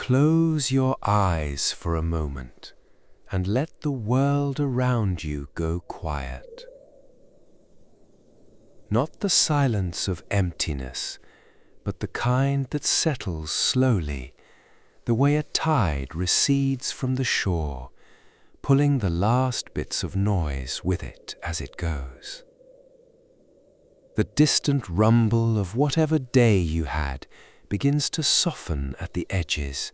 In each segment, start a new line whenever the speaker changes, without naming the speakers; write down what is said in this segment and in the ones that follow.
Close your eyes for a moment and let the world around you go quiet. Not the silence of emptiness, but the kind that settles slowly, the way a tide recedes from the shore, pulling the last bits of noise with it as it goes. The distant rumble of whatever day you had begins to soften at the edges,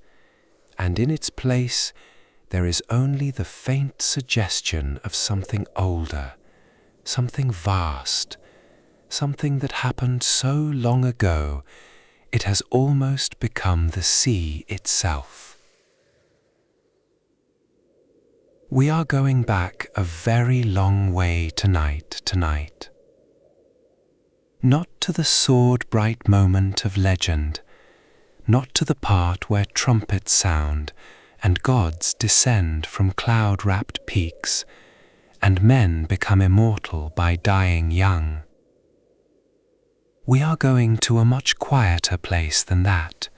and in its place there is only the faint suggestion of something older, something vast, something that happened so long ago it has almost become the sea itself. We are going back a very long way tonight. Not to the sword-bright moment of legend, not to the part where trumpets sound and gods descend from cloud-wrapped peaks, and men become immortal by dying young. We are going to a much quieter place than that.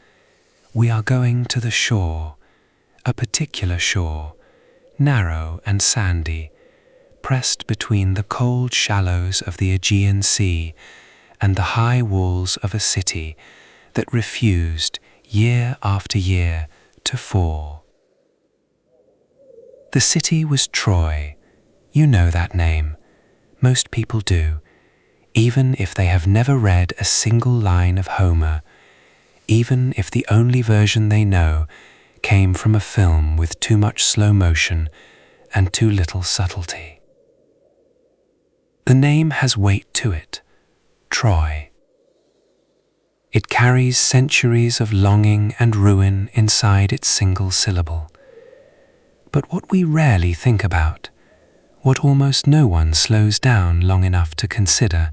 We are going to the shore, a particular shore, narrow and sandy, pressed between the cold shallows of the Aegean Sea and the high walls of a city that refused, year after year, to fall. The city was Troy. You know that name. Most people do, even if they have never read a single line of Homer, even if the only version they know came from a film with too much slow motion and too little subtlety. The name has weight to it, Troy. It carries centuries of longing and ruin inside its single syllable. But what we rarely think about, what almost no one slows down long enough to consider,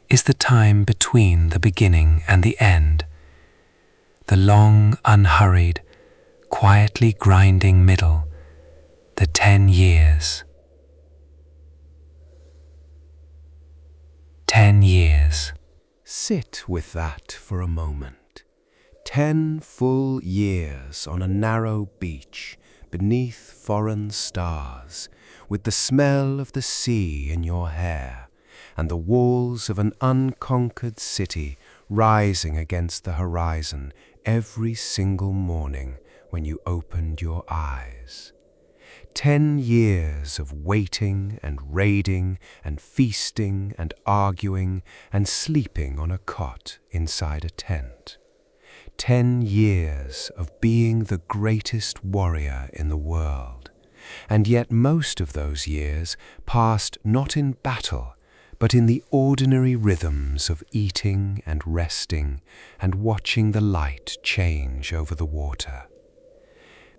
is the time between the beginning and the end. The long, unhurried, quietly grinding middle, the 10 years. 10 years. Sit with that for a moment. 10 full years on a narrow beach beneath foreign stars, with the smell of the sea in your hair, and the walls of an unconquered city rising against the horizon every single morning when you opened your eyes. 10 years of waiting and raiding and feasting and arguing and sleeping on a cot inside a tent. 10 years of being the greatest warrior in the world, and yet most of those years passed not in battle, but in the ordinary rhythms of eating and resting and watching the light change over the water.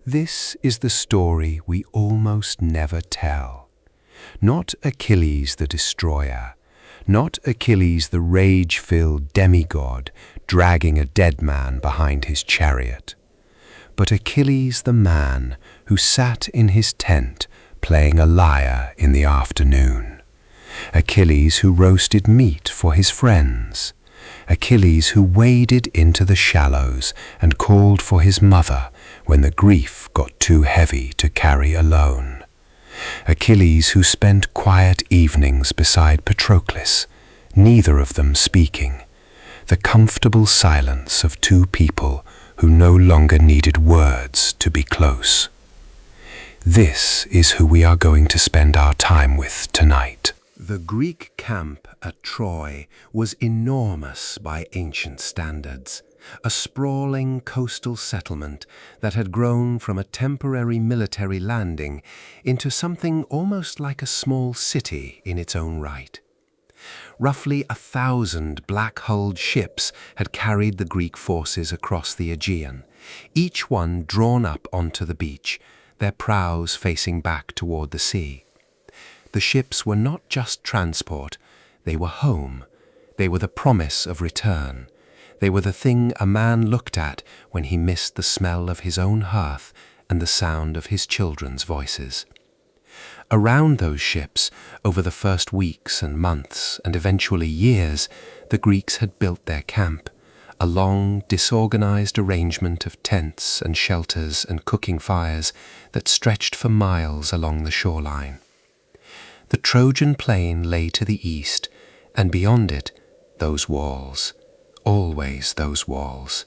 This is the story we almost never tell. Not Achilles the destroyer, not Achilles the rage-filled demigod dragging a dead man behind his chariot, but Achilles the man who sat in his tent playing a lyre in the afternoon. Achilles who roasted meat for his friends. Achilles who waded into the shallows and called for his mother when the grief got too heavy to carry alone. Achilles who spent quiet evenings beside Patroclus, neither of them speaking, the comfortable silence of two people who no longer needed words to be close. This is who we are going to spend our time with tonight. The Greek camp at Troy was enormous by ancient standards, a sprawling coastal settlement that had grown from a temporary military landing into something almost like a small city in its own right. Roughly 1,000 black-hulled ships had carried the Greek forces across the Aegean, each one drawn up onto the beach, their prows facing back toward the sea. The ships were not just transport, they were home. They were the promise of return. They were the thing a man looked at when he missed the smell of his own hearth and the sound of his children's voices. Around those ships, over the first weeks and months and eventually years, the Greeks had built their camp, a long, disorganized arrangement of tents and shelters and cooking fires that stretched for miles along the shoreline. The Trojan plain lay to the east, and beyond it, those walls, always those walls.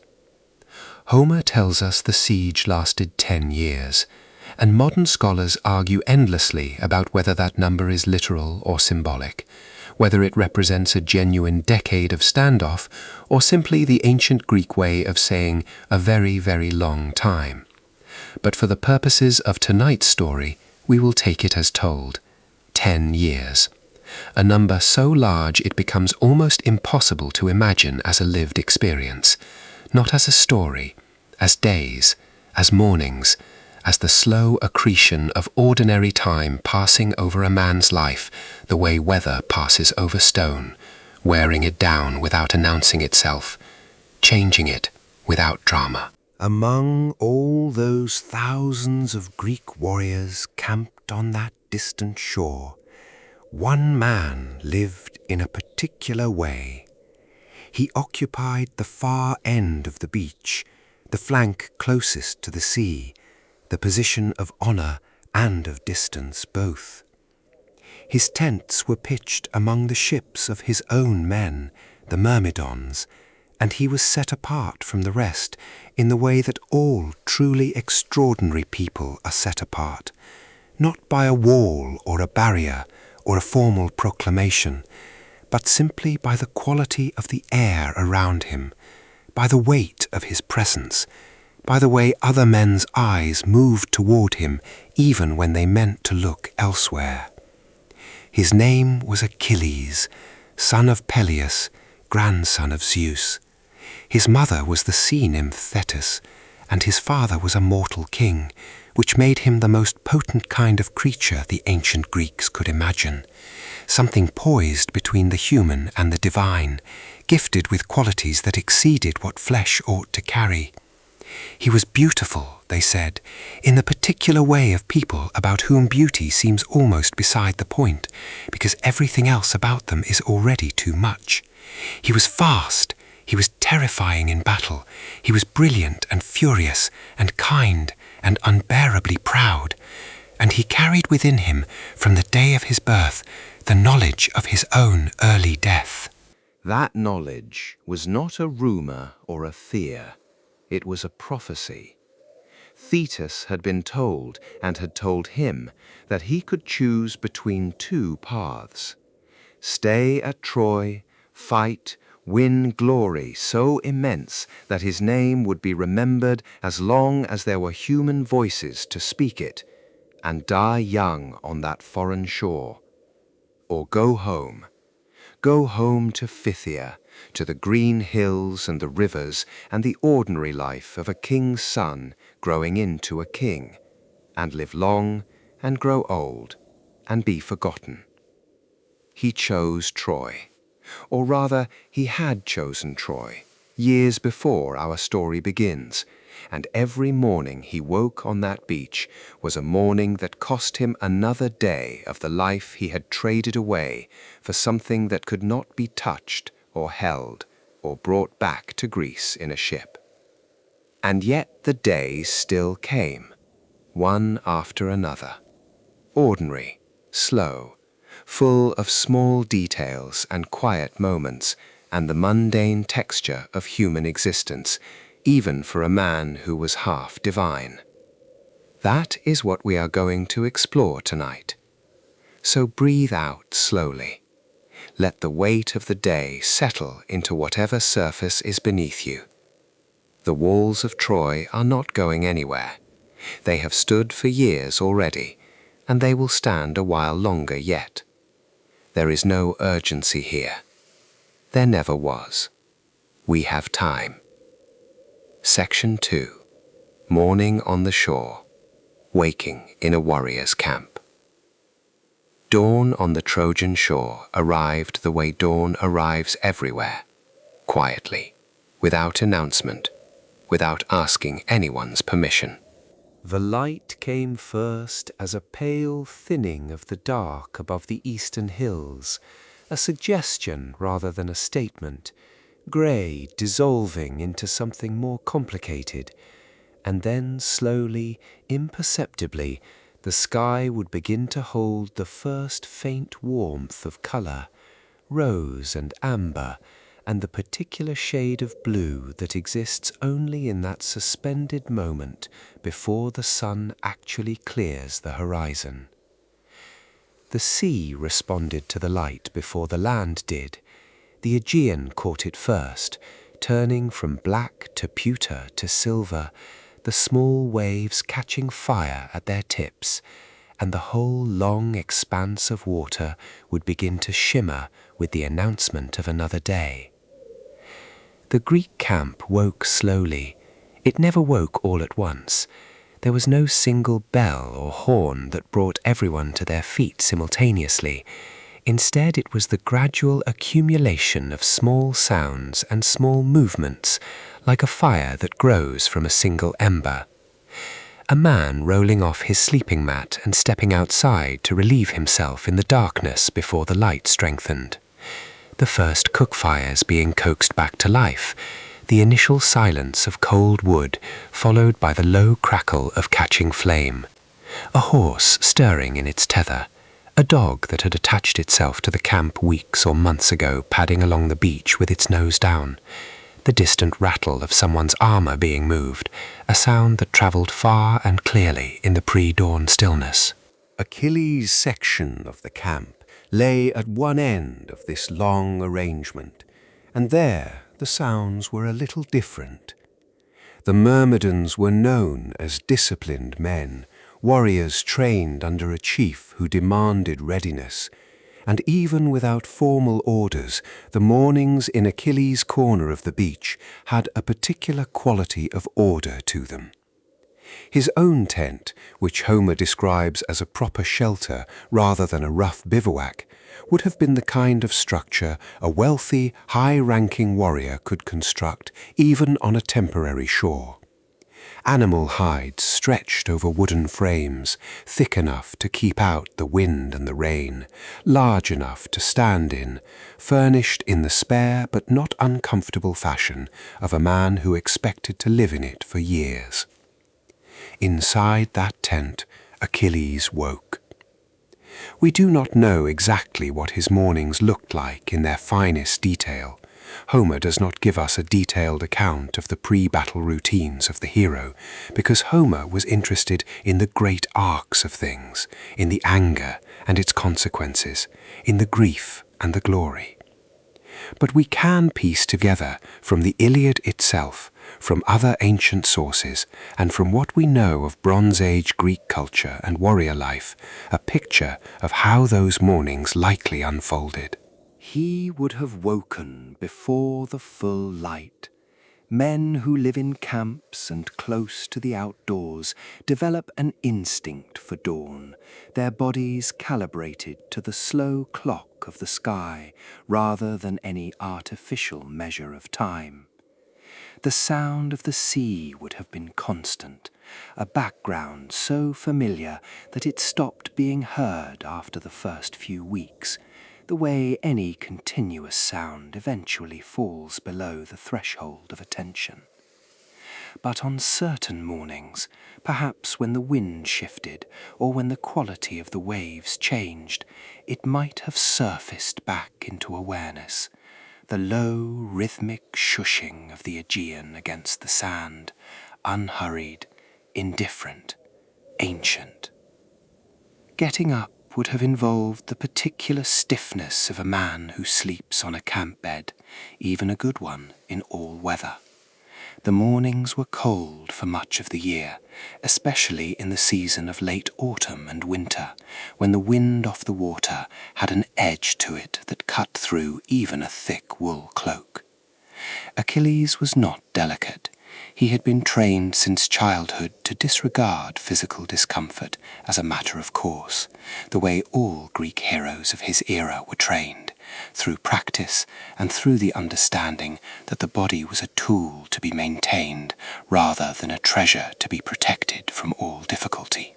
Homer tells us the siege lasted 10 years, and modern scholars argue endlessly about whether that number is literal or symbolic, whether it represents a genuine decade of standoff or simply the ancient Greek way of saying a very, very long time. But for the purposes of tonight's story, we will take it as told. 10 years. A number so large it becomes almost impossible to imagine as a lived experience, not as a story, as days, as mornings, as the slow accretion of ordinary time passing over a man's life the way weather passes over stone, wearing it down without announcing itself, changing it without drama. Among all those thousands of Greek warriors camped on that distant shore, one man lived in a particular way. He occupied the far end of the beach, the flank closest to the sea, the position of honor and of distance both. His tents were pitched among the ships of his own men, the Myrmidons, and he was set apart from the rest in the way that all truly extraordinary people are set apart, not by a wall or a barrier or a formal proclamation, but simply by the quality of the air around him, by the weight of his presence, by the way other men's eyes moved toward him even when they meant to look elsewhere. His name was Achilles, son of Peleus, grandson of Zeus. His mother was the sea nymph Thetis, and his father was a mortal king, which made him the most potent kind of creature the ancient Greeks could imagine, something poised between the human and the divine, gifted with qualities that exceeded what flesh ought to carry. He was beautiful, they said, in the particular way of people about whom beauty seems almost beside the point, because everything else about them is already too much. He was fast, he was terrifying in battle, he was brilliant and furious and kind and unbearably proud, and he carried within him, from the day of his birth, the knowledge of his own early death.
That knowledge was not a rumor or a fear. It was a prophecy. Thetis had been told and had told him that he could choose between two paths. Stay at Troy, fight, win glory so immense that his name would be remembered as long as there were human voices to speak it, and die young on that foreign shore. Or go home to Phthia, to the green hills and the rivers and the ordinary life of a king's son growing into a king, and live long and grow old and be forgotten. He chose Troy, or rather he had chosen Troy, years before our story begins, and every morning he woke on that beach was a morning that cost him another day of the life he had traded away for something that could not be touched or held or brought back to Greece in a ship. And yet the days still came, one after another, ordinary, slow, full of small details and quiet moments and the mundane texture of human existence, even for a man who was half divine. That is what we are going to explore tonight. So breathe out slowly. Let the weight of the day settle into whatever surface is beneath you. The walls of Troy are not going anywhere. They have stood for years already, and they will stand a while longer yet. There is no urgency here. There never was. We have time. Section 2. Morning on the shore. Waking in a warrior's camp. Dawn on the Trojan shore arrived the way dawn arrives everywhere, quietly, without announcement, without asking anyone's permission.
The light came first as a pale thinning of the dark above the eastern hills, a suggestion rather than a statement, grey dissolving into something more complicated, and then slowly, imperceptibly, the sky would begin to hold the first faint warmth of colour, rose and amber, and the particular shade of blue that exists only in that suspended moment before the sun actually clears the horizon. The sea responded to the light before the land did. The Aegean caught it first, turning from black to pewter to silver, the small waves catching fire at their tips, and the whole long expanse of water would begin to shimmer with the announcement of another day. The Greek camp woke slowly. It never woke all at once. There was no single bell or horn that brought everyone to their feet simultaneously. Instead, it was the gradual accumulation of small sounds and small movements, like a fire that grows from a single ember. A man rolling off his sleeping mat and stepping outside to relieve himself in the darkness before the light strengthened. The first cook fires being coaxed back to life, the initial silence of cold wood followed by the low crackle of catching flame. A horse stirring in its tether, a dog that had attached itself to the camp weeks or months ago padding along the beach with its nose down, the distant rattle of someone's armour being moved, a sound that travelled far and clearly in the pre-dawn stillness. Achilles' section of the camp lay at one end of this long arrangement, and there the sounds were a little different. The Myrmidons were known as disciplined men, warriors trained under a chief who demanded readiness, and even without formal orders, the mornings in Achilles' corner of the beach had a particular quality of order to them. His own tent, which Homer describes as a proper shelter rather than a rough bivouac, would have been the kind of structure a wealthy, high-ranking warrior could construct even on a temporary shore. Animal hides stretched over wooden frames, thick enough to keep out the wind and the rain, large enough to stand in, furnished in the spare but not uncomfortable fashion of a man who expected to live in it for years. Inside that tent, Achilles woke. We do not know exactly what his mornings looked like in their finest detail. Homer does not give us a detailed account of the pre-battle routines of the hero, because Homer was interested in the great arcs of things, in the anger and its consequences, in the grief and the glory. But we can piece together from the Iliad itself, from other ancient sources, and from what we know of Bronze Age Greek culture and warrior life, a picture of how those mornings likely unfolded. He would have woken before the full light. Men who live in camps and close to the outdoors develop an instinct for dawn, their bodies calibrated to the slow clock of the sky rather than any artificial measure of time. The sound of the sea would have been constant, a background so familiar that it stopped being heard after the first few weeks, the way any continuous sound eventually falls below the threshold of attention. But on certain mornings, perhaps when the wind shifted or when the quality of the waves changed, it might have surfaced back into awareness, the low, rhythmic shushing of the Aegean against the sand, unhurried, indifferent, ancient. Getting up would have involved the particular stiffness of a man who sleeps on a camp bed, even a good one, in all weather. The mornings were cold for much of the year, especially in the season of late autumn and winter, when the wind off the water had an edge to it that cut through even a thick wool cloak. Achilles was not delicate. He had been trained since childhood to disregard physical discomfort as a matter of course, the way all Greek heroes of his era were trained, through practice and through the understanding that the body was a tool to be maintained rather than a treasure to be protected from all difficulty.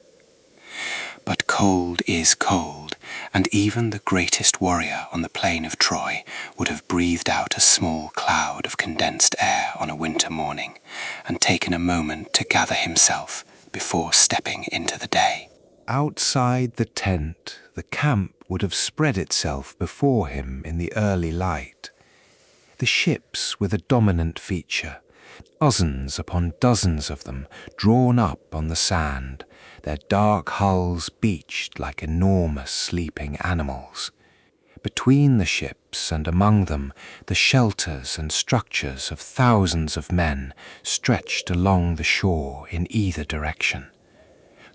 But cold is cold, and even the greatest warrior on the plain of Troy would have breathed out a small cloud of condensed air on a winter morning and taken a moment to gather himself before stepping into the day. Outside the tent, the camp would have spread itself before him in the early light. The ships were the dominant feature, dozens upon dozens of them drawn up on the sand, their dark hulls beached like enormous sleeping animals. Between the ships and among them, the shelters and structures of thousands of men stretched along the shore in either direction.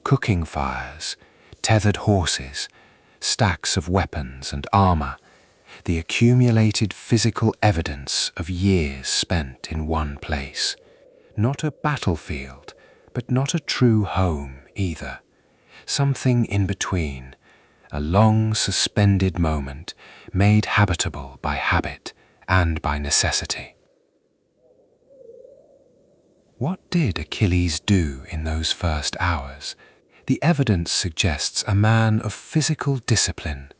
Cooking fires, tethered horses, stacks of weapons and armor, the accumulated physical evidence of years spent in one place. Not a battlefield, but not a true home either. Something in between, a long suspended moment made habitable by habit and by necessity. What did Achilles do in those first hours? The evidence suggests a man of physical discipline.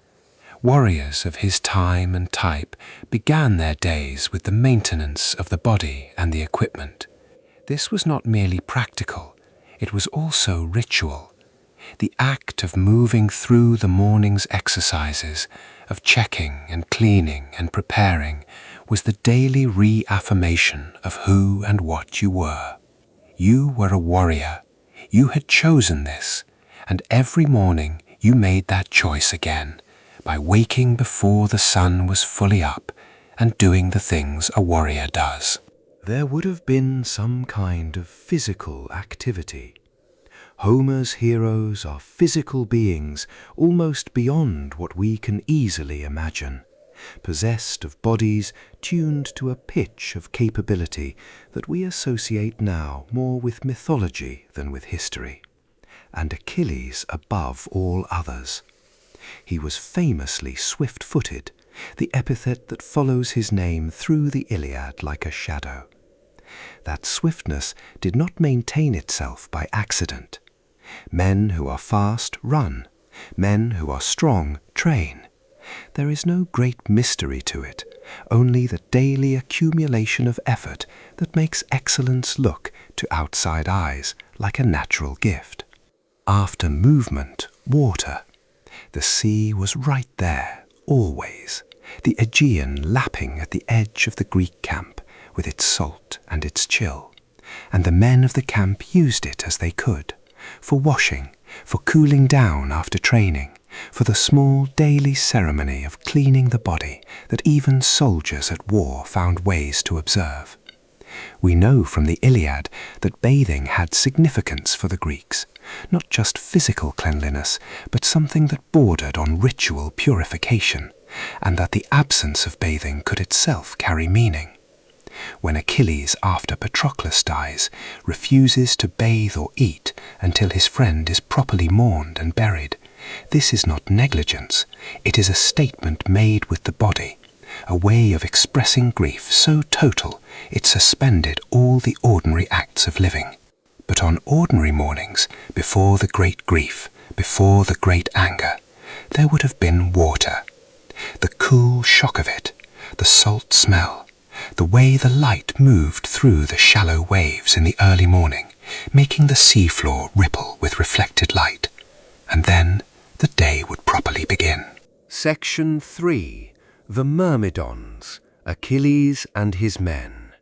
Warriors of his time and type began their days with the maintenance of the body and the equipment. This was not merely practical, it was also ritual. The act of moving through the morning's exercises, of checking and cleaning and preparing, was the daily reaffirmation of who and what you were. You were a warrior. You had chosen this, and every morning you made that choice again, by waking before the sun was fully up and doing the things a warrior does. There would have been some kind of physical activity. Homer's heroes are physical beings almost beyond what we can easily imagine, possessed of bodies tuned to a pitch of capability that we associate now more with mythology than with history, and Achilles above all others. He was famously swift-footed, the epithet that follows his name through the Iliad like a shadow. That swiftness did not maintain itself by accident. Men who are fast run. Men who are strong train. There is no great mystery to it, only the daily accumulation of effort that makes excellence look, to outside eyes, like a natural gift. After movement, water. The sea was right there, always, the Aegean lapping at the edge of the Greek camp, with its salt and its chill, and the men of the camp used it as they could, for washing, for cooling down after training, for the small daily ceremony of cleaning the body that even soldiers at war found ways to observe. We know from the Iliad that bathing had significance for the Greeks, not just physical cleanliness, but something that bordered on ritual purification, and that the absence of bathing could itself carry meaning. When Achilles, after Patroclus dies, refuses to bathe or eat until his friend is properly mourned and buried, this is not negligence, it is a statement made with the body, a way of expressing grief so total it suspended all the ordinary acts of living. But on ordinary mornings, before the great grief, before the great anger, there would have been water. The cool shock of it, the salt smell, the way the light moved through the shallow waves in the early morning, making the seafloor ripple with reflected light. And then the day would properly begin. Section 3. The Myrmidons, Achilles and his men.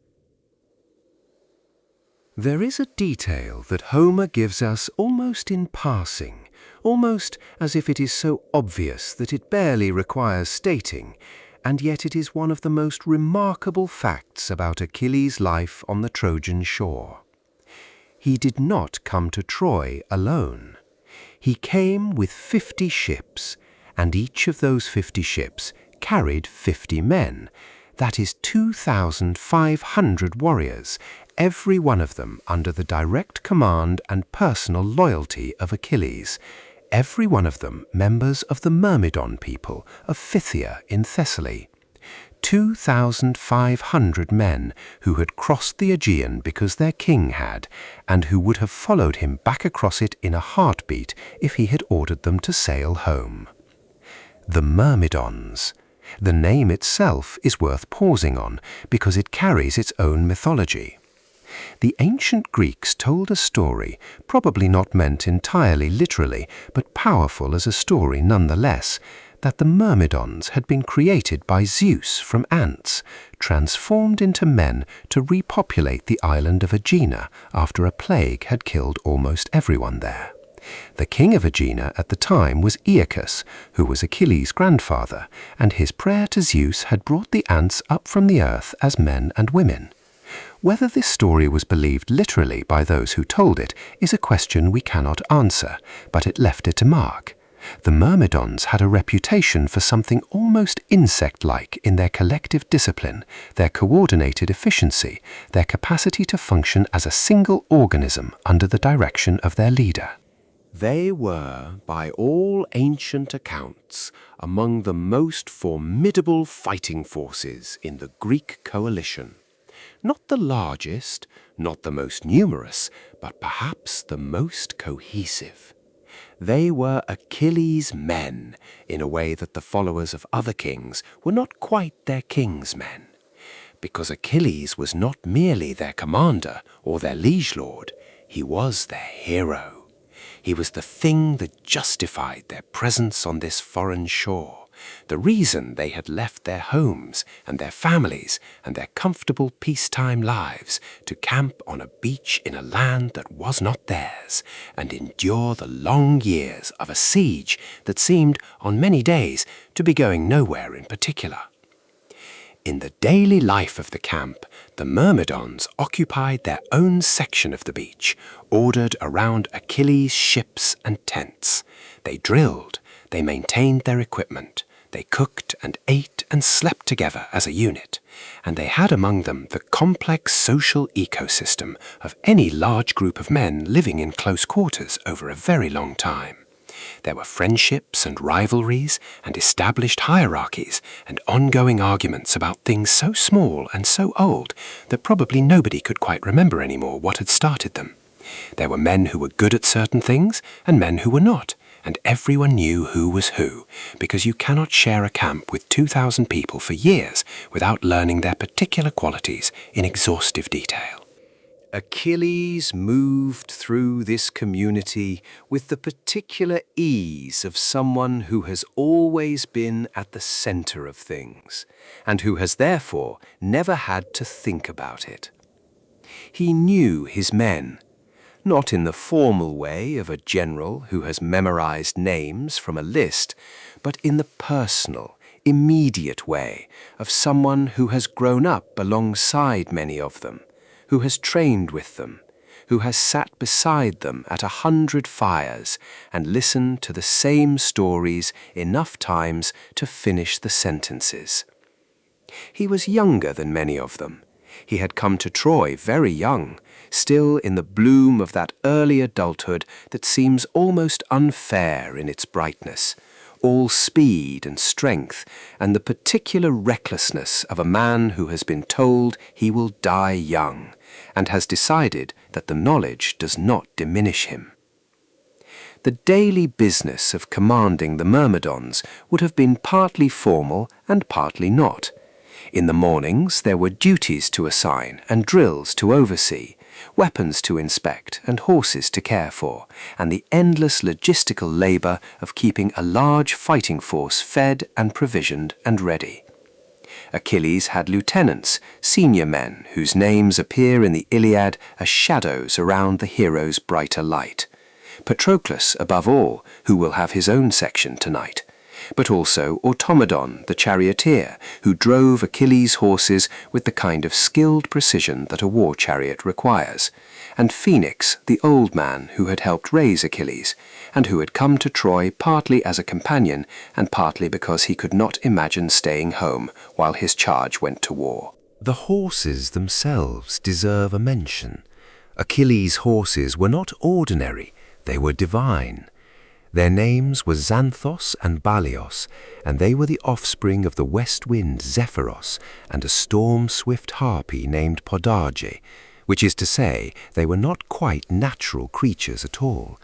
There is a detail that Homer gives us almost in passing, almost as if it is so obvious that it barely requires stating, and yet it is one of the most remarkable facts about Achilles' life on the Trojan shore. He did not come to Troy alone. He came with 50 ships, and each of those 50 ships carried 50 men. That is 2,500 warriors, every one of them under the direct command and personal loyalty of Achilles, every one of them members of the Myrmidon people of Phthia in Thessaly. 2,500 men who had crossed the Aegean because their king had, and who would have followed him back across it in a heartbeat if he had ordered them to sail home. The Myrmidons. The name itself is worth pausing on because it carries its own mythology. The ancient Greeks told a story, probably not meant entirely literally, but powerful as a story nonetheless, that the Myrmidons had been created by Zeus from ants, transformed into men to repopulate the island of Aegina after a plague had killed almost everyone there. The king of Aegina at the time was Aeacus, who was Achilles' grandfather, and his prayer to Zeus had brought the ants up from the earth as men and women. Whether this story was believed literally by those who told it is a question we cannot answer, but it left it a mark. The Myrmidons had a reputation for something almost insect-like in their collective discipline, their coordinated efficiency, their capacity to function as a single organism under the direction of their leader.
They were, by all ancient accounts, among the most formidable fighting forces in the Greek coalition. Not the largest, not the most numerous, but perhaps the most cohesive. They were Achilles' men, in a way that the followers of other kings were not quite their king's men. Because Achilles was not merely their commander or their liege lord, he was their hero. He was the thing that justified their presence on this foreign shore, the reason they had left their homes and their families and their comfortable peacetime lives to camp on a beach in a land that was not theirs and endure the long years of a siege that seemed, on many days, to be going nowhere in particular. In the daily life of the camp, the Myrmidons occupied their own section of the beach, ordered around Achilles' ships and tents. They drilled, they maintained their equipment, they cooked and ate and slept together as a unit, and they had among them the complex social ecosystem of any large group of men living in close quarters over a very long time. There were friendships and rivalries and established hierarchies and ongoing arguments about things so small and so old that probably nobody could quite remember anymore what had started them. There were men who were good at certain things and men who were not, and everyone knew who was who, because you cannot share a camp with 2,000 people for years without learning their particular qualities in exhaustive detail. Achilles moved through this community with the particular ease of someone who has always been at the center of things, and who has therefore never had to think about it. He knew his men, not in the formal way of a general who has memorized names from a list, but in the personal, immediate way of someone who has grown up alongside many of them, who has trained with them, who has sat beside them at 100 fires and listened to the same stories enough times to finish the sentences. He was younger than many of them. He had come to Troy very young, still in the bloom of that early adulthood that seems almost unfair in its brightness, all speed and strength, and the particular recklessness of a man who has been told he will die young, and has decided that the knowledge does not diminish him. The daily business of commanding the Myrmidons would have been partly formal and partly not. In the mornings there were duties to assign and drills to oversee, weapons to inspect and horses to care for, and the endless logistical labor of keeping a large fighting force fed and provisioned and ready. Achilles had lieutenants, senior men whose names appear in the Iliad as shadows around the hero's brighter light. Patroclus, above all, who will have his own section tonight, but also Automedon, the charioteer, who drove Achilles' horses with the kind of skilled precision that a war chariot requires, and Phoenix, the old man who had helped raise Achilles, and who had come to Troy partly as a companion and partly because he could not imagine staying home while his charge went to war.
The horses themselves deserve a mention. Achilles' horses were not ordinary, they were divine. Their names were Xanthos and Balios, and they were the offspring of the west wind Zephyros and a storm-swift harpy named Podarge, which is to say, they were not quite natural creatures at all.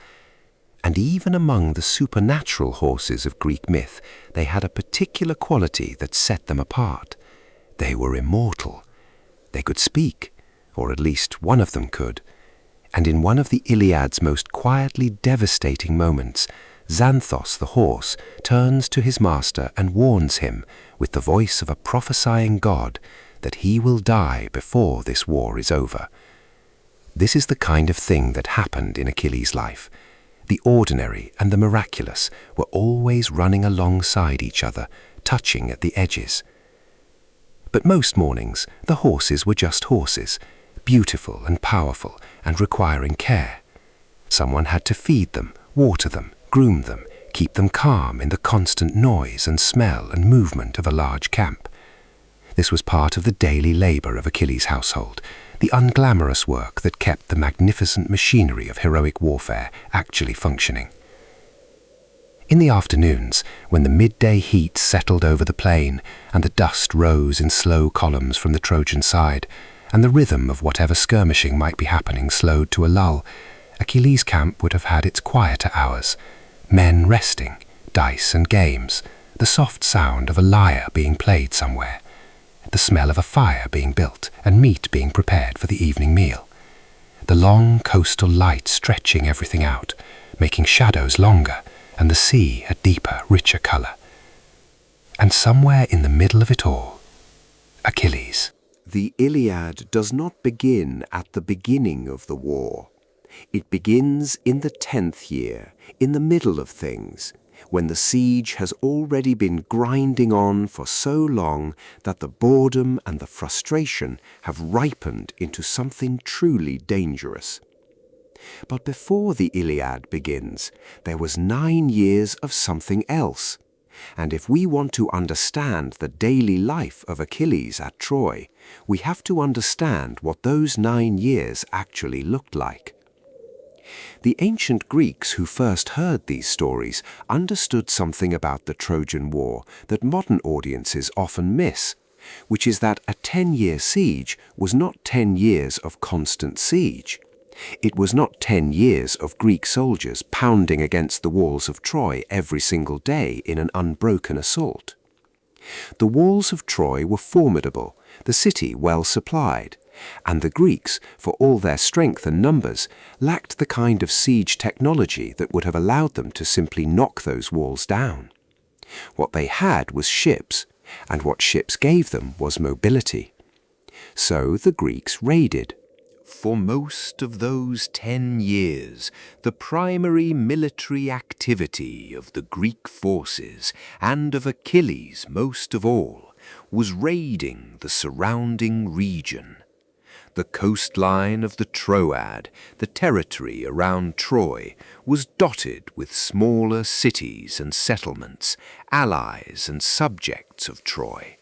And even among the supernatural horses of Greek myth, they had a particular quality that set them apart. They were immortal. They could speak, or at least one of them could. And in one of the Iliad's most quietly devastating moments, Xanthos the horse turns to his master and warns him, with the voice of a prophesying god, that he will die before this war is over. This is the kind of thing that happened in Achilles' life. The ordinary and the miraculous were always running alongside each other, touching at the edges. But most mornings, the horses were just horses, beautiful and powerful and requiring care. Someone had to feed them, water them, groom them, keep them calm in the constant noise and smell and movement of a large camp. This was part of the daily labor of Achilles' household, the unglamorous work that kept the magnificent machinery of heroic warfare actually functioning. In the afternoons, when the midday heat settled over the plain and the dust rose in slow columns from the Trojan side, and the rhythm of whatever skirmishing might be happening slowed to a lull, Achilles' camp would have had its quieter hours, men resting, dice and games, the soft sound of a lyre being played somewhere, the smell of a fire being built and meat being prepared for the evening meal, the long coastal light stretching everything out, making shadows longer and the sea a deeper, richer color. And somewhere in the middle of it all, Achilles.
The Iliad does not begin at the beginning of the war. It begins in the 10th year, in the middle of things, when the siege has already been grinding on for so long that the boredom and the frustration have ripened into something truly dangerous. But before the Iliad begins, there was 9 years of something else. And if we want to understand the daily life of Achilles at Troy, we have to understand what those 9 years actually looked like. The ancient Greeks who first heard these stories understood something about the Trojan War that modern audiences often miss, which is that a 10-year siege was not 10 years of constant siege. It was not 10 years of Greek soldiers pounding against the walls of Troy every single day in an unbroken assault. The walls of Troy were formidable, the city well supplied, and the Greeks, for all their strength and numbers, lacked the kind of siege technology that would have allowed them to simply knock those walls down. What they had was ships, and what ships gave them was mobility. So the Greeks raided.
For most of those 10 years, the primary military activity of the Greek forces, and of Achilles most of all, was raiding the surrounding region. The coastline of the Troad, the territory around Troy, was dotted with smaller cities and settlements, allies and subjects of Troy,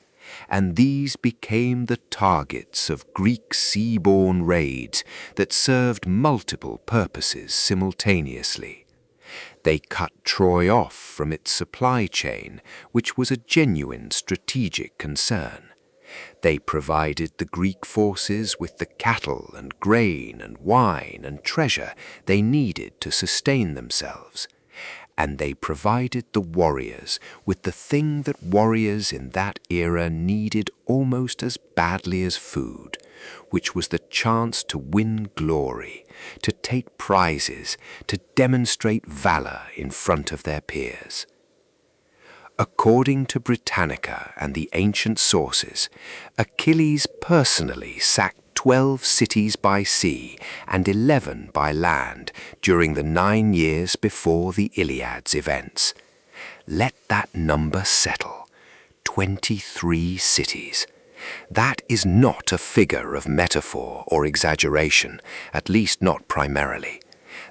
and these became the targets of Greek seaborne raids that served multiple purposes simultaneously. They cut Troy off from its supply chain, which was a genuine strategic concern. They provided the Greek forces with the cattle and grain and wine and treasure they needed to sustain themselves. And they provided the warriors with the thing that warriors in that era needed almost as badly as food, which was the chance to win glory, to take prizes, to demonstrate valor in front of their peers. According to Britannica and the ancient sources, Achilles personally sacked 12 cities by sea and 11 by land during the 9 years before the Iliad's events. Let that number settle. 23 cities. That is not a figure of metaphor or exaggeration, at least not primarily.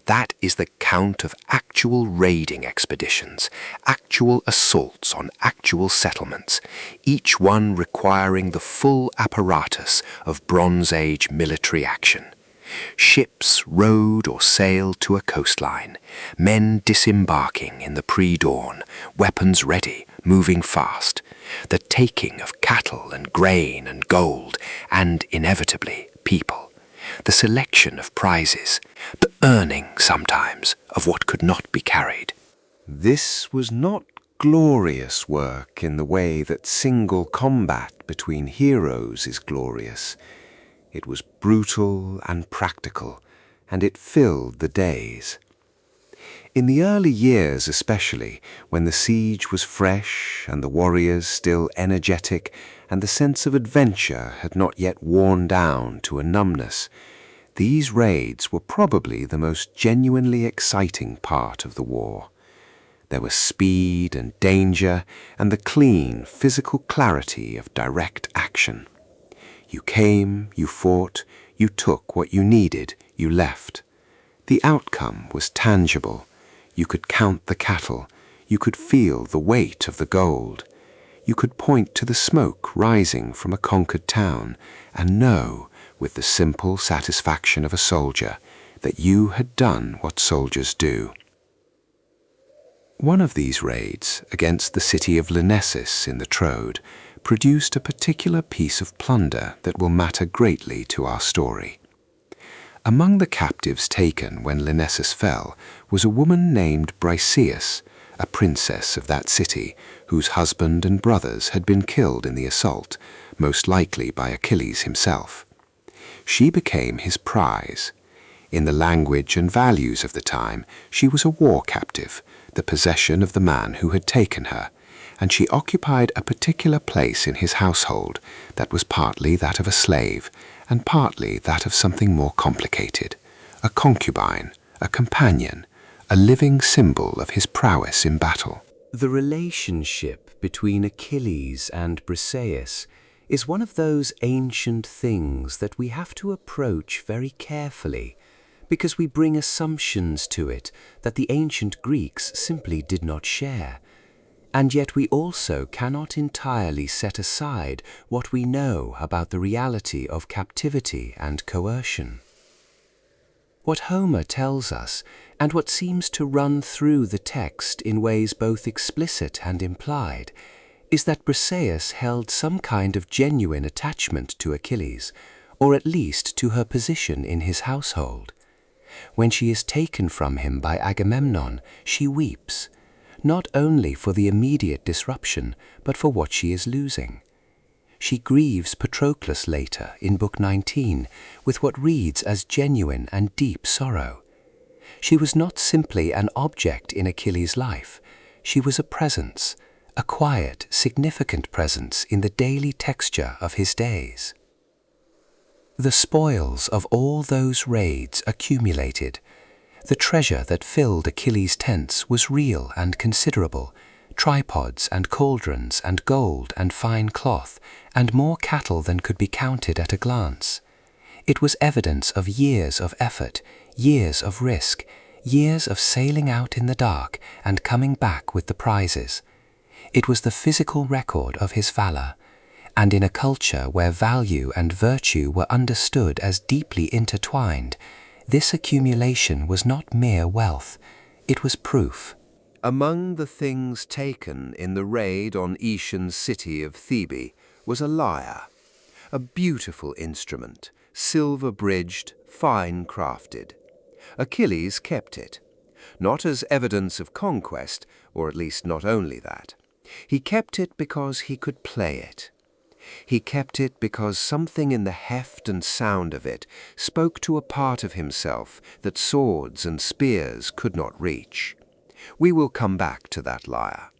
That is the count of actual raiding expeditions, actual assaults on actual settlements, each one requiring the full apparatus of Bronze Age military action.
Ships rowed or sailed to a coastline, men disembarking in the pre-dawn, weapons ready, moving fast, the taking of cattle and grain and gold, and inevitably people, the selection of prizes, the earning sometimes of what could not be carried.
This was not glorious work in the way that single combat between heroes is glorious. It was brutal and practical, and it filled the days. In the early years especially, when the siege was fresh and the warriors still energetic and the sense of adventure had not yet worn down to a numbness, these raids were probably the most genuinely exciting part of the war. There was speed and danger and the clean physical clarity of direct action. You came, you fought, you took what you needed, you left. The outcome was tangible. You could count the cattle. You could feel the weight of the gold. You could point to the smoke rising from a conquered town and know, with the simple satisfaction of a soldier, that you had done what soldiers do. One of these raids, against the city of Lyrnessus in the Troad, produced a particular piece of plunder that will matter greatly to our story. Among the captives taken when Lyrnessus fell was a woman named Briseis, a princess of that city, whose husband and brothers had been killed in the assault, most likely by Achilles himself. She became his prize. In the language and values of the time, she was a war captive, the possession of the man who had taken her, and she occupied a particular place in his household that was partly that of a slave and partly that of something more complicated, a concubine, a companion, a living symbol of his prowess in battle.
The relationship between Achilles and Briseis is one of those ancient things that we have to approach very carefully, because we bring assumptions to it that the ancient Greeks simply did not share. And yet we also cannot entirely set aside what we know about the reality of captivity and coercion. What Homer tells us, and what seems to run through the text in ways both explicit and implied, is that Briseis held some kind of genuine attachment to Achilles, or at least to her position in his household. When she is taken from him by Agamemnon, she weeps, not only for the immediate disruption, but for what she is losing. She grieves Patroclus later in Book 19 with what reads as genuine and deep sorrow. She was not simply an object in Achilles' life. She was a presence, a quiet, significant presence in the daily texture of his days. The spoils of all those raids accumulated. The treasure that filled Achilles' tents was real and considerable, tripods and cauldrons and gold and fine cloth, and more cattle than could be counted at a glance. It was evidence of years of effort, years of risk, years of sailing out in the dark and coming back with the prizes. It was the physical record of his valor, and in a culture where value and virtue were understood as deeply intertwined, this accumulation was not mere wealth, it was proof.
Among the things taken in the raid on Aeacian's city of Thebe was a lyre, a beautiful instrument, silver-bridged, fine-crafted. Achilles kept it, not as evidence of conquest, or at least not only that. He kept it because he could play it. He kept it because something in the heft and sound of it spoke to a part of himself that swords and spears could not reach. We will come back to that lyre.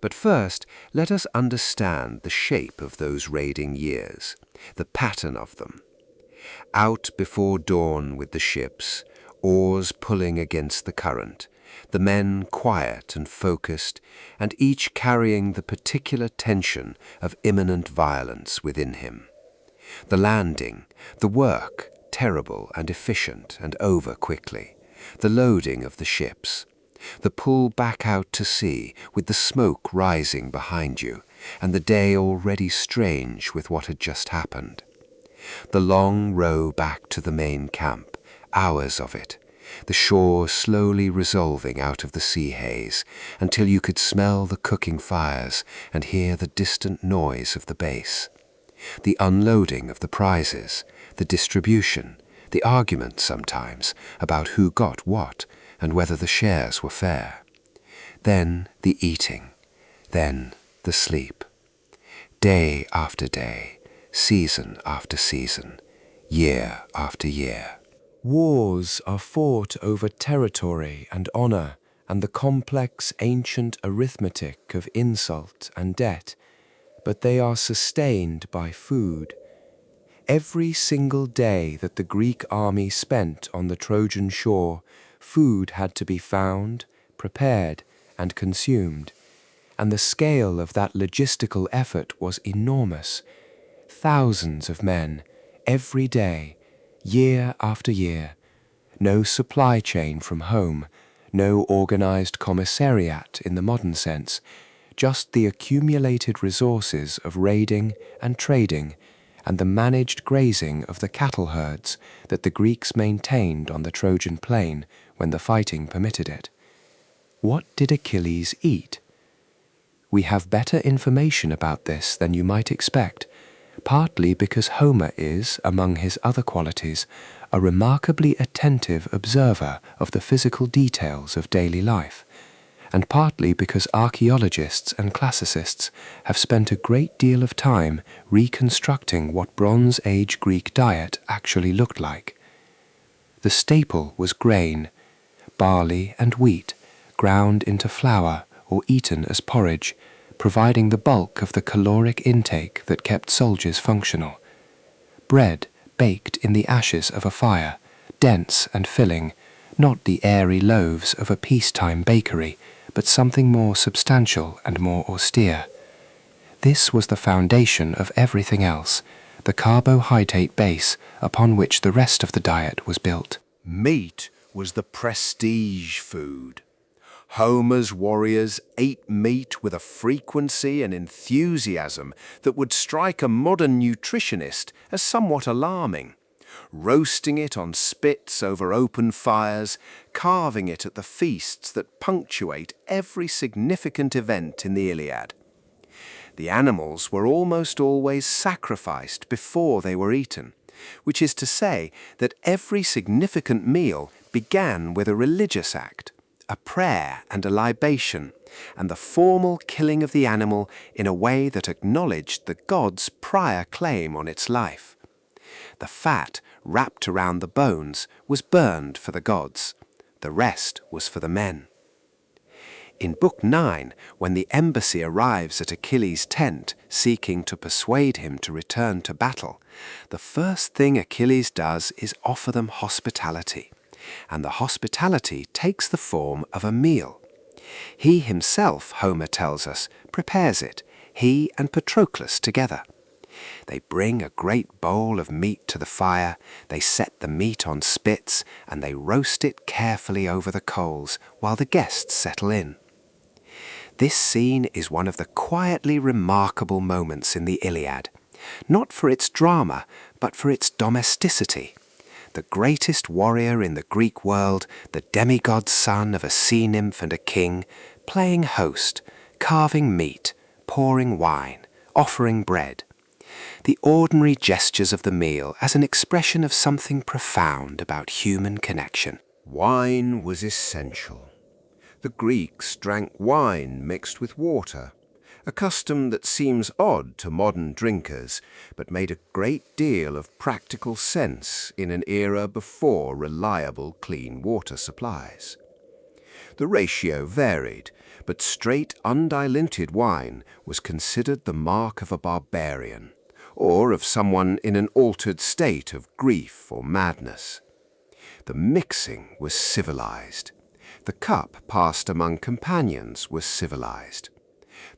But first, let us understand the shape of those raiding years, the pattern of them. Out before dawn with the ships, oars pulling against the current, the men quiet and focused, and each carrying the particular tension of imminent violence within him. The landing, the work, terrible and efficient and over quickly, the loading of the ships, the pull back out to sea with the smoke rising behind you, and the day already strange with what had just happened.
The long row back to the main camp, hours of it, the shore slowly resolving out of the sea haze until you could smell the cooking fires and hear the distant noise of the base. The unloading of the prizes, the distribution, the argument sometimes about who got what and whether the shares were fair. Then the eating, then the sleep. Day after day, season after season, year after year.
Wars are fought over territory and honor and the complex ancient arithmetic of insult and debt, but they are sustained by food. Every single day that the Greek army spent on the Trojan shore, food had to be found, prepared, and consumed, and the scale of that logistical effort was enormous. Thousands of men, every day, year after year. No supply chain from home, no organized commissariat in the modern sense, just the accumulated resources of raiding and trading and the managed grazing of the cattle herds that the Greeks maintained on the Trojan plain when the fighting permitted it. What did Achilles eat? We have better information about this than you might expect, partly because Homer is, among his other qualities, a remarkably attentive observer of the physical details of daily life, and partly because archaeologists and classicists have spent a great deal of time reconstructing what Bronze Age Greek diet actually looked like. The staple was grain, barley and wheat, ground into flour or eaten as porridge, providing the bulk of the caloric intake that kept soldiers functional. Bread baked in the ashes of a fire, dense and filling, not the airy loaves of a peacetime bakery, but something more substantial and more austere. This was the foundation of everything else, the carbohydrate base upon which the rest of the diet was built.
Meat was the prestige food. Homer's warriors ate meat with a frequency and enthusiasm that would strike a modern nutritionist as somewhat alarming. Roasting it on spits over open fires, carving it at the feasts that punctuate every significant event in the Iliad. The animals were almost always sacrificed before they were eaten, which is to say that every significant meal began with a religious act, a prayer and a libation, and the formal killing of the animal in a way that acknowledged the god's prior claim on its life. The fat wrapped around the bones was burned for the gods. The rest was for the men. In Book 9, when the embassy arrives at Achilles' tent seeking to persuade him to return to battle, the first thing Achilles does is offer them hospitality, and the hospitality takes the form of a meal. He himself, Homer tells us, prepares it, he and Patroclus together. They bring a great bowl of meat to the fire, they set the meat on spits, and they roast it carefully over the coals while the guests settle in. This scene is one of the quietly remarkable moments in the Iliad, not for its drama, but for its domesticity. The greatest warrior in the Greek world, the demigod's son of a sea nymph and a king, playing host, carving meat, pouring wine, offering bread. The ordinary gestures of the meal as an expression of something profound about human connection.
Wine was essential. The Greeks drank wine mixed with water, a custom that seems odd to modern drinkers, but made a great deal of practical sense in an era before reliable clean water supplies. The ratio varied, but straight undiluted wine was considered the mark of a barbarian, or of someone in an altered state of grief or madness. The mixing was civilized. The cup passed among companions was civilized.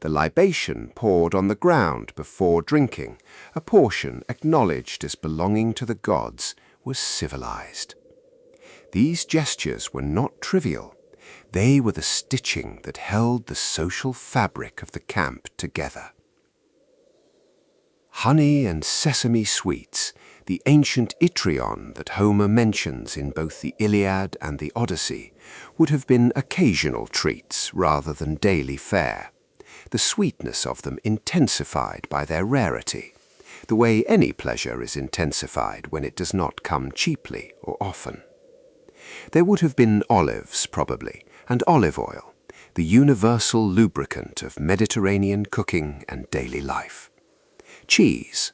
The libation poured on the ground before drinking, a portion acknowledged as belonging to the gods, was civilized. These gestures were not trivial. They were the stitching that held the social fabric of the camp together. Honey and sesame sweets,
The ancient Itrion that Homer mentions in both the Iliad and the Odyssey would have been occasional treats rather than daily fare, the sweetness of them intensified by their rarity, the way any pleasure is intensified when it does not come cheaply or often. There would have been olives, probably, and olive oil, the universal lubricant of Mediterranean cooking and daily life. Cheese,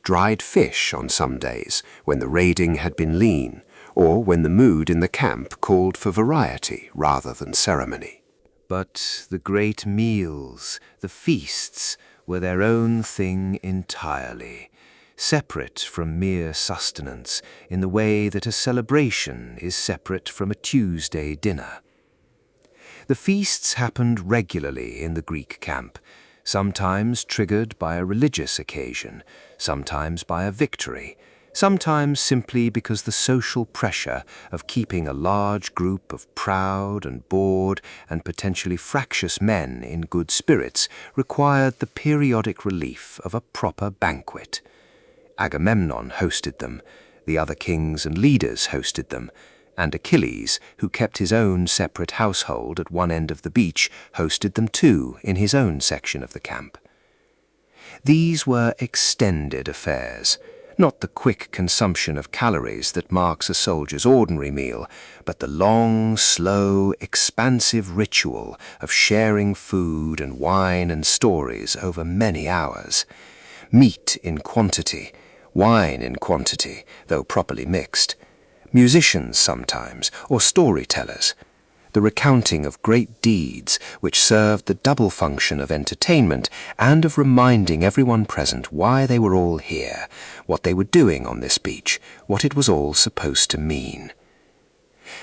dried fish on some days when the raiding had been lean, or when the mood in the camp called for variety rather than ceremony.
But the great meals, the feasts, were their own thing entirely, separate from mere sustenance in the way that a celebration is separate from a Tuesday dinner. The feasts happened regularly in the Greek camp, sometimes triggered by a religious occasion, sometimes by a victory, sometimes simply because the social pressure of keeping a large group of proud and bored and potentially fractious men in good spirits required the periodic relief of a proper banquet. Agamemnon hosted them, the other kings and leaders hosted them, and Achilles, who kept his own separate household at one end of the beach, hosted them too in his own section of the camp. These were extended affairs, not the quick consumption of calories that marks a soldier's ordinary meal, but the long, slow, expansive ritual of sharing food and wine and stories over many hours. Meat in quantity, wine in quantity, though properly mixed, musicians sometimes, or storytellers, the recounting of great deeds which served the double function of entertainment and of reminding everyone present why they were all here, what they were doing on this beach, what it was all supposed to mean.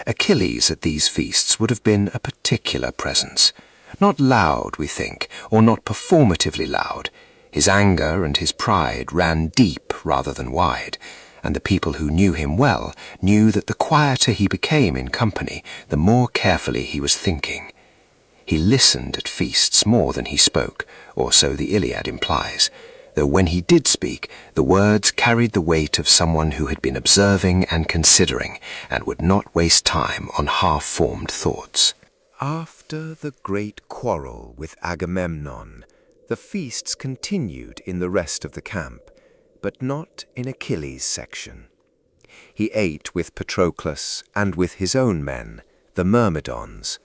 Achilles at these feasts would have been a particular presence, not loud, we think, or not performatively loud. His anger and his pride ran deep rather than wide, and the people who knew him well knew that the quieter he became in company, the more carefully he was thinking. He listened at feasts more than he spoke, or so the Iliad implies, though when he did speak, the words carried the weight of someone who had been observing and considering, and would not waste time on half-formed thoughts.
After the great quarrel with Agamemnon, the feasts continued in the rest of the camp, but not in Achilles' section. He ate with Patroclus and with his own men, the Myrmidons,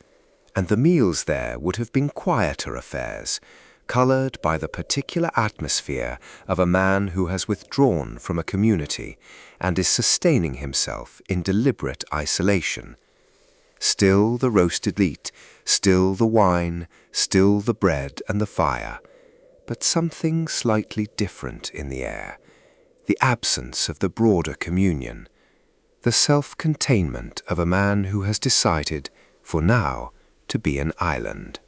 and the meals there would have been quieter affairs, coloured by the particular atmosphere of a man who has withdrawn from a community and is sustaining himself in deliberate isolation. Still the roasted meat, still the wine, still the bread and the fire, but something slightly different in the air. The absence of the broader communion, the self-containment of a man who has decided, for now, to be an island.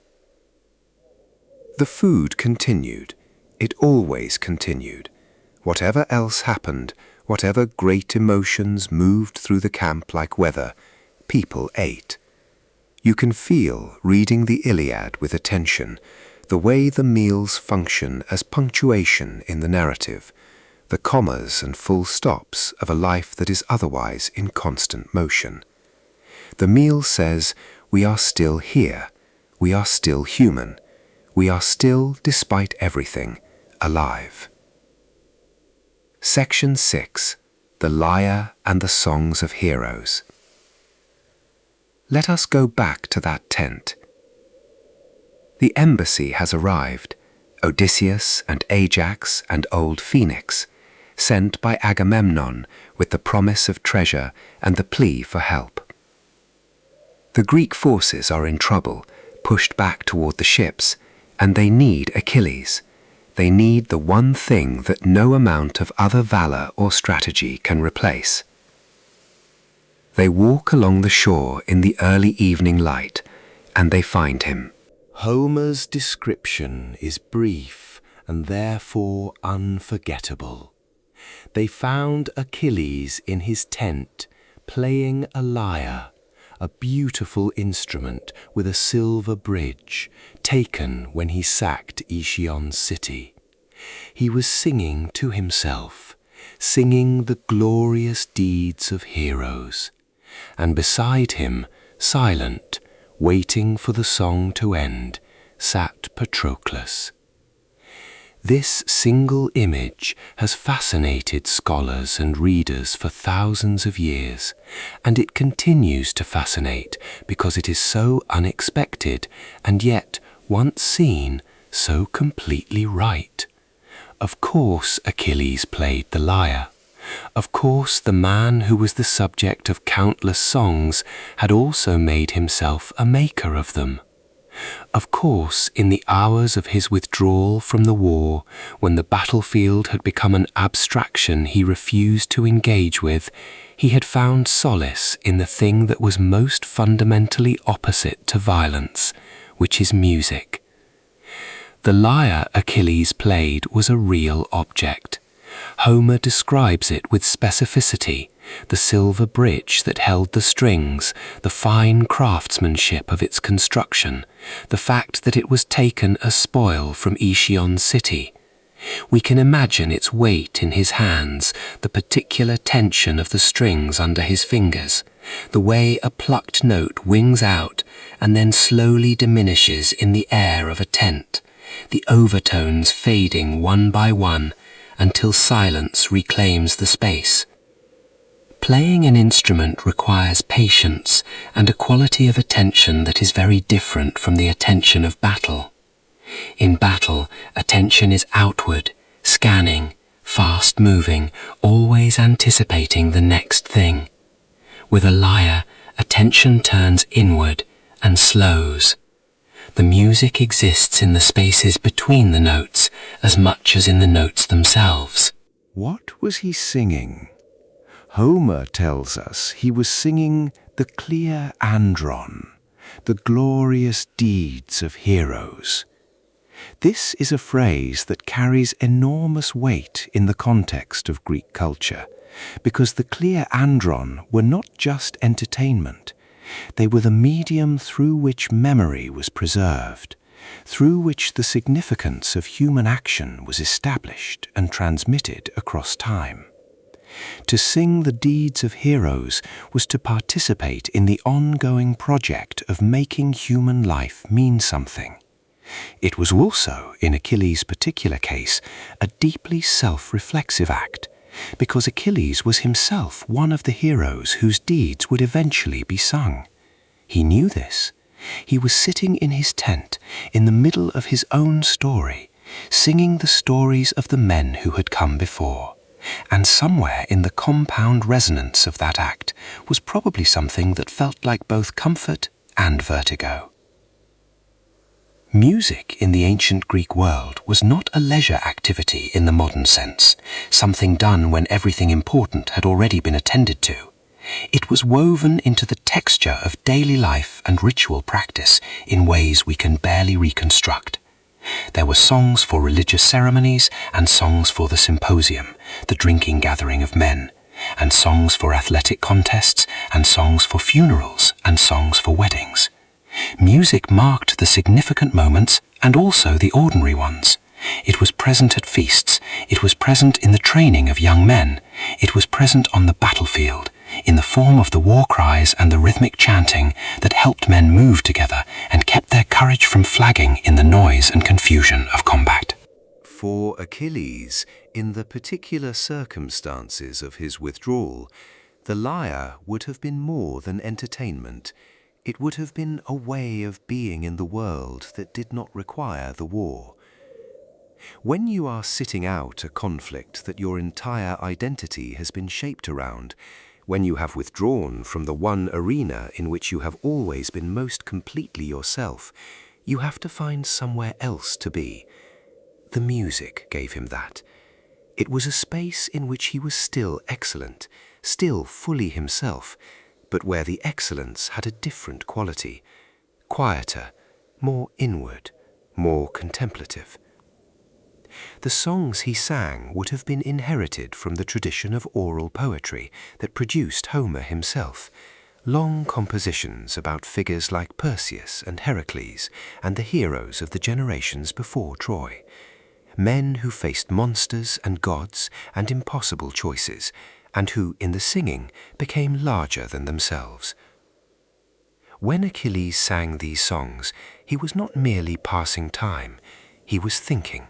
The food continued. It always continued. Whatever else happened, whatever great emotions moved through the camp like weather, people ate. You can feel, reading the Iliad with attention, the way the meals function as punctuation in the narrative, the commas and full stops of a life that is otherwise in constant motion. The meal says, we are still here, we are still human, we are still, despite everything, alive. Section 6. The Lyre and the Songs of Heroes. Let us go back to that tent. The embassy has arrived, Odysseus and Ajax and old Phoenix, sent by Agamemnon with the promise of treasure and the plea for help. The Greek forces are in trouble, pushed back toward the ships, and they need Achilles. They need the one thing that no amount of other valor or strategy can replace. They walk along the shore in the early evening light, and they find him.
Homer's description is brief and therefore unforgettable. They found Achilles in his tent, playing a lyre, a beautiful instrument with a silver bridge, taken when he sacked Aeacion's city. He was singing to himself.
singing the glorious deeds of heroes. And beside him, silent, waiting for the song to end, sat Patroclus. This single image has fascinated scholars and readers for thousands of years, and it continues to fascinate because it is so unexpected and yet, once seen, so completely right. Of course Achilles played the lyre. Of course the man who was the subject of countless songs had also made himself a maker of them. Of course, in the hours of his withdrawal from the war, when the battlefield had become an abstraction he refused to engage with, he had found solace in the thing that was most fundamentally opposite to violence, which is music. The lyre Achilles played was a real object. Homer describes it with specificity, the silver bridge that held the strings, the fine craftsmanship of its construction, the fact that it was taken as spoil from Aeacion's city. We can imagine its weight in his hands, the particular tension of the strings under his fingers, the way a plucked note wings out and then slowly diminishes in the air of a tent, the overtones fading one by one, until silence reclaims the space. Playing an instrument requires patience and a quality of attention that is very different from the attention of battle. In battle, attention is outward, scanning, fast-moving, always anticipating the next thing. With a lyre, attention turns inward and slows. The music exists in the spaces between the notes as much as in the notes themselves.
What was he singing? Homer tells us he was singing the clear andron, the glorious deeds of heroes. This is a phrase that carries enormous weight in the context of Greek culture, because the clear andron were not just entertainment. They were the medium through which memory was preserved, through which the significance of human action was established and transmitted across time. To sing the deeds of heroes was to participate in the ongoing project of making human life mean something. It was also, in Achilles' particular case, a deeply self-reflexive act, because Achilles was himself one of the heroes whose deeds would eventually be sung. He knew this. He was sitting in his tent, in the middle of his own story, singing the stories of the men who had come before. And somewhere in the compound resonance of that act was probably something that felt like both comfort and vertigo. Music in the ancient Greek world was not a leisure activity in the modern sense, something done when everything important had already been attended to. It was woven into the texture of daily life and ritual practice in ways we can barely reconstruct. There were songs for religious ceremonies and songs for the symposium, the drinking gathering of men, and songs for athletic contests and songs for funerals and songs for weddings. Music marked the significant moments and also the ordinary ones. It was present at feasts, it was present in the training of young men, it was present on the battlefield, in the form of the war cries and the rhythmic chanting that helped men move together and kept their courage from flagging in the noise and confusion of combat.
For Achilles, in the particular circumstances of his withdrawal, the lyre would have been more than entertainment. It would have been a way of being in the world that did not require the war. When you are sitting out a conflict that your entire identity has been shaped around, when you have withdrawn from the one arena in which you have always been most completely yourself, you have to find somewhere else to be. The music gave him that. It was a space in which he was still excellent, still fully himself, but where the excellence had a different quality, quieter, more inward, more contemplative. The songs he sang would have been inherited from the tradition of oral poetry that produced Homer himself, long compositions about figures like Perseus and Heracles and the heroes of the generations before Troy.
Men who faced monsters and gods and impossible choices, and who, in the singing, became larger than themselves. When Achilles sang these songs, he was not merely passing time, he was thinking.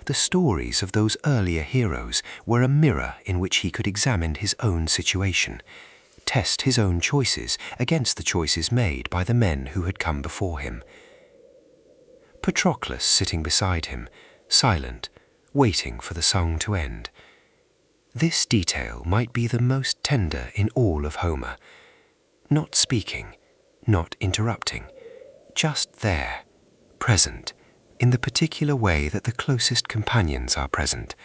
The stories of those earlier heroes were a mirror in which he could examine his own situation, test his own choices against the choices made by the men who had come before him. Patroclus sitting beside him, silent, waiting for the song to end. This detail might be the most tender in all of Homer. Not speaking, not interrupting, just there, present, in the particular way that the closest companions are present,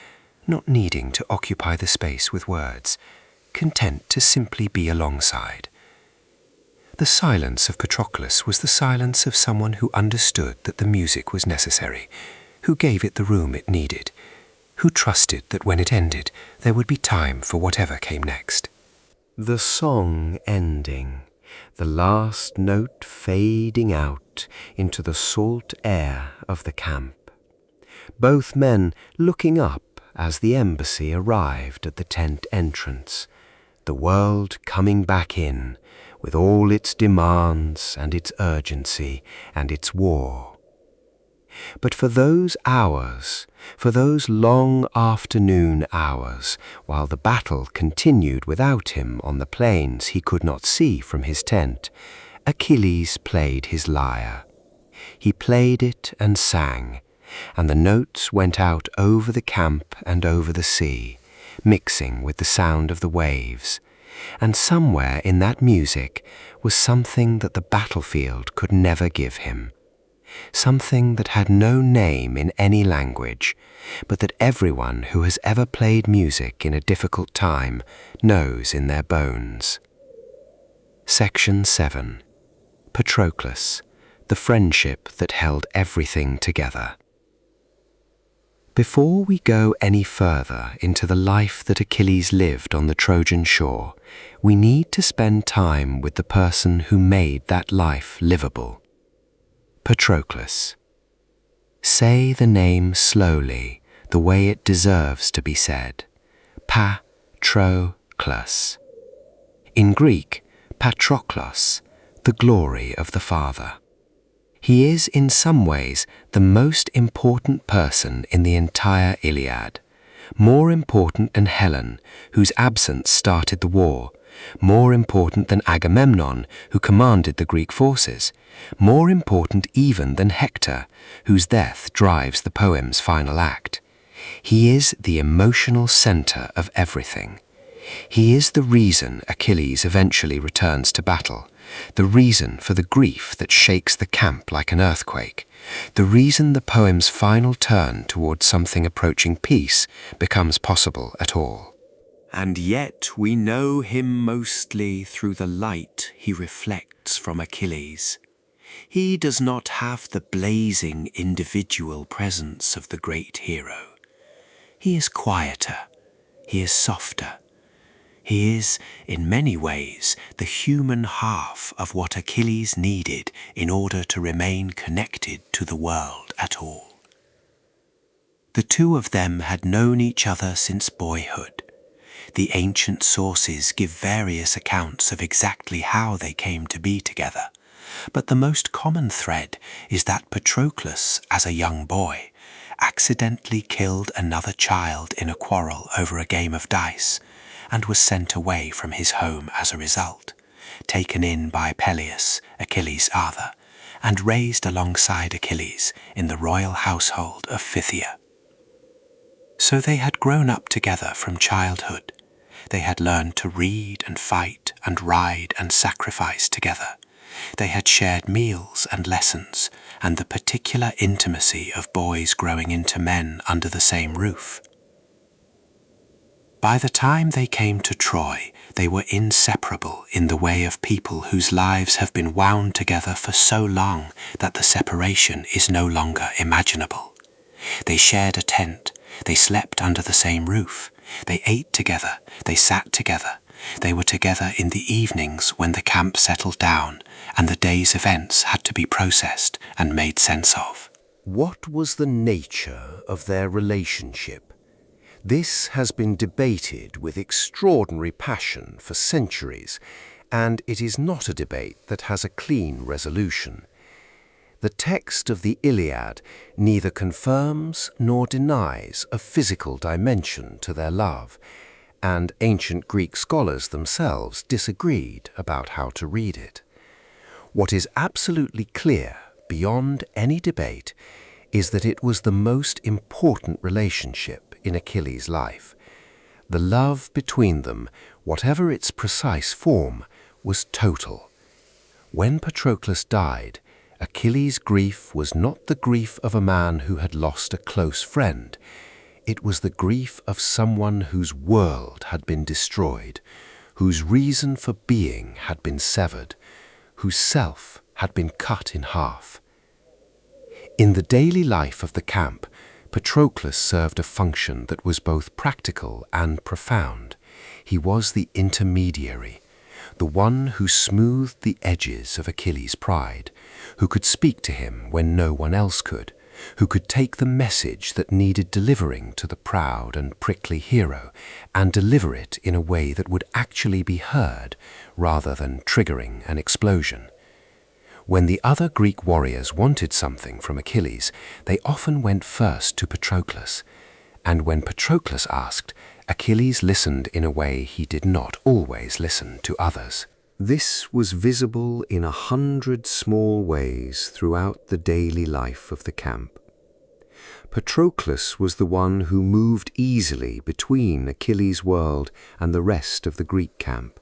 not needing to occupy the space with words, content to simply be alongside. The silence of Patroclus was the silence of someone who understood that the music was necessary, who gave it the room it needed, who trusted that when it ended, there would be time for whatever came next. The song ending, the last note fading out into the salt air of the camp. Both men looking up as the embassy arrived at the tent entrance, the world coming back in with all its demands and its urgency and its war. But for those hours, for those long afternoon hours, while the battle continued without him on the plains he could not see from his tent, Achilles played his lyre. He played it and sang, and the notes went out over the camp and over the sea, mixing with the sound of the waves. And somewhere in that music was something that the battlefield could never give him. Something that had no name in any language, but that everyone who has ever played music in a difficult time knows in their bones. Section 7. Patroclus, the friendship that held everything together. Before we go any further into the life that Achilles lived on the Trojan shore, we need to spend time with the person who made that life livable. Patroclus. Say the name slowly, the way it deserves to be said. Pa-tro-klus. In Greek, Patroklos, the glory of the Father. He is in some ways the most important person in the entire Iliad, more important than Helen, whose absence started the war, more important than Agamemnon, who commanded the Greek forces, more important even than Hector, whose death drives the poem's final act. He is the emotional center of everything. He is the reason Achilles eventually returns to battle, the reason for the grief that shakes the camp like an earthquake, the reason the poem's final turn towards something approaching peace becomes possible at all. And yet we know him mostly through the light he reflects from Achilles. He does not have the blazing individual presence of the great hero. He is quieter, he is softer. He is, in many ways, the human half of what Achilles needed in order to remain connected to the world at all. The two of them had known each other since boyhood. The ancient sources give various accounts of exactly how they came to be together, but the most common thread is that Patroclus, as a young boy, accidentally killed another child in a quarrel over a game of dice, and was sent away from his home as a result, taken in by Peleus, Achilles' father, and raised alongside Achilles in the royal household of Phthia. So they had grown up together from childhood. They had learned to read and fight and ride and sacrifice together. They had shared meals and lessons and the particular intimacy of boys growing into men under the same roof. By the time they came to Troy, they were inseparable in the way of people whose lives have been wound together for so long that the separation is no longer imaginable. They shared a tent, they slept under the same roof, they ate together, they sat together, they were together in the evenings when the camp settled down and the day's events had to be processed and made sense of.
What was the nature of their relationship? This has been debated with extraordinary passion for centuries, and it is not a debate that has a clean resolution. The text of the Iliad neither confirms nor denies a physical dimension to their love, and ancient Greek scholars themselves disagreed about how to read it. What is absolutely clear, beyond any debate, is that it was the most important relationship in Achilles' life. The love between them, whatever its precise form, was total. When Patroclus died, Achilles' grief was not the grief of a man who had lost a close friend. It was the grief of someone whose world had been destroyed, whose reason for being had been severed, whose self had been cut in half. In the daily life of the camp, Patroclus served a function that was both practical and profound. He was the intermediary, the one who smoothed the edges of Achilles' pride, who could speak to him when no one else could, who could take the message that needed delivering to the proud and prickly hero and deliver it in a way that would actually be heard rather than triggering an explosion. When the other Greek warriors wanted something from Achilles, they often went first to Patroclus, and when Patroclus asked, Achilles listened in a way he did not always listen to others. This was visible in 100 small ways throughout the daily life of the camp. Patroclus was the one who moved easily between Achilles' world and the rest of the Greek camp,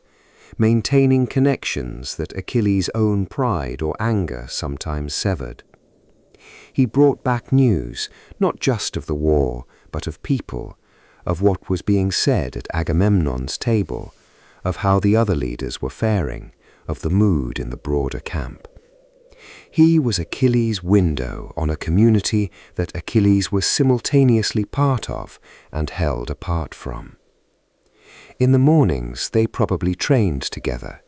maintaining connections that Achilles' own pride or anger sometimes severed. He brought back news, not just of the war, but of people, of what was being said at Agamemnon's table, of how the other leaders were faring, of the mood in the broader camp. He was Achilles' window on a community that Achilles was simultaneously part of and held apart from. In the mornings, they probably trained together.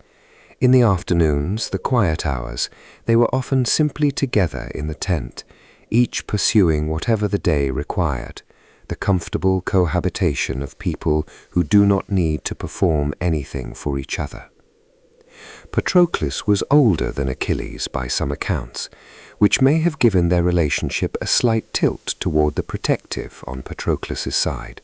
In the afternoons, the quiet hours, they were often simply together in the tent, each pursuing whatever the day required, the comfortable cohabitation of people who do not need to perform anything for each other. Patroclus was older than Achilles by some accounts, which may have given their relationship a slight tilt toward the protective on Patroclus's side,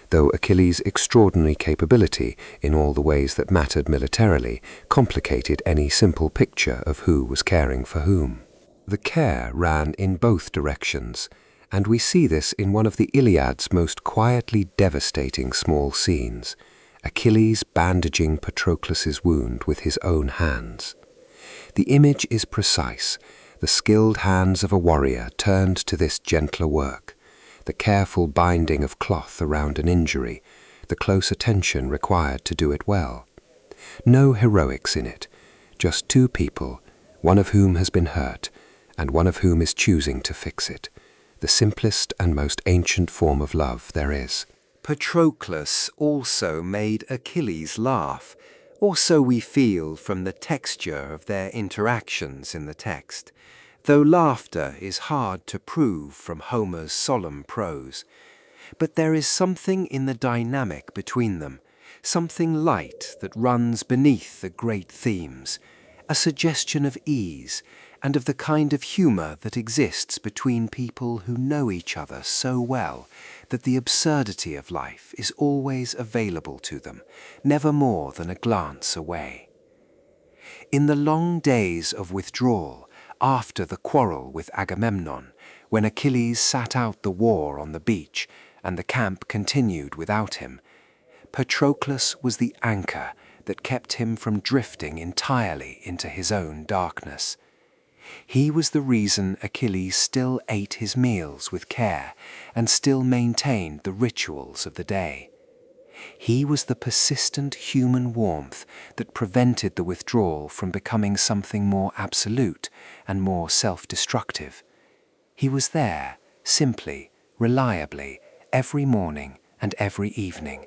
though Achilles' extraordinary capability in all the ways that mattered militarily complicated any simple picture of who was caring for whom. The care ran in both directions, and we see this in one of the Iliad's most quietly devastating small scenes, Achilles bandaging Patroclus's wound with his own hands. The image is precise, the skilled hands of a warrior turned to this gentler work, the careful binding of cloth around an injury, the close attention required to do it well. No heroics in it, just two people, one of whom has been hurt, and one of whom is choosing to fix it, the simplest and most ancient form of love there is. Patroclus also made Achilles laugh, or so we feel from the texture of their interactions in the text, though laughter is hard to prove from Homer's solemn prose. But there is something in the dynamic between them, something light that runs beneath the great themes, a suggestion of ease and of the kind of humor that exists between people who know each other so well that the absurdity of life is always available to them, never more than a glance away. In the long days of withdrawal, after the quarrel with Agamemnon, when Achilles sat out the war on the beach and the camp continued without him, Patroclus was the anchor that kept him from drifting entirely into his own darkness. He was the reason Achilles still ate his meals with care and still maintained the rituals of the day. He was the persistent human warmth that prevented the withdrawal from becoming something more absolute and more self-destructive. He was there, simply, reliably, every morning and every evening,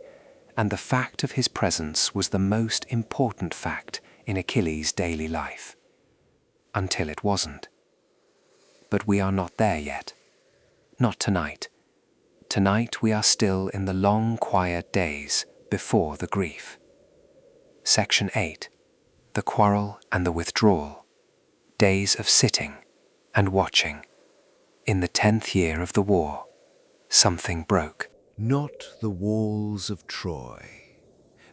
and the fact of his presence was the most important fact in Achilles' daily life. Until it wasn't.
But we are not there yet. Not tonight. Tonight we are still in the long, quiet days before the grief. Section 8. The quarrel and the withdrawal. Days of sitting and watching. In the 10th year of the war, something broke.
Not the walls of Troy.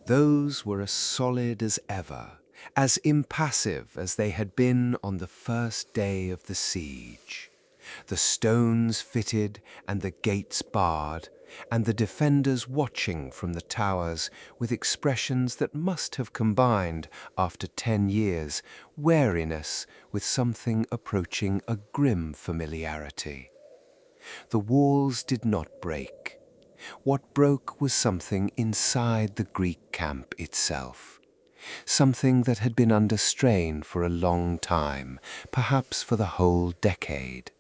Those were as solid as ever, as impassive as they had been on the first day of the siege. The stones fitted and the gates barred, and the defenders watching from the towers with expressions that must have combined, after 10 years, wariness with something approaching a grim familiarity. The walls did not break. What broke was something inside the Greek camp itself. Something that had been under strain for a long time, perhaps for the whole decade,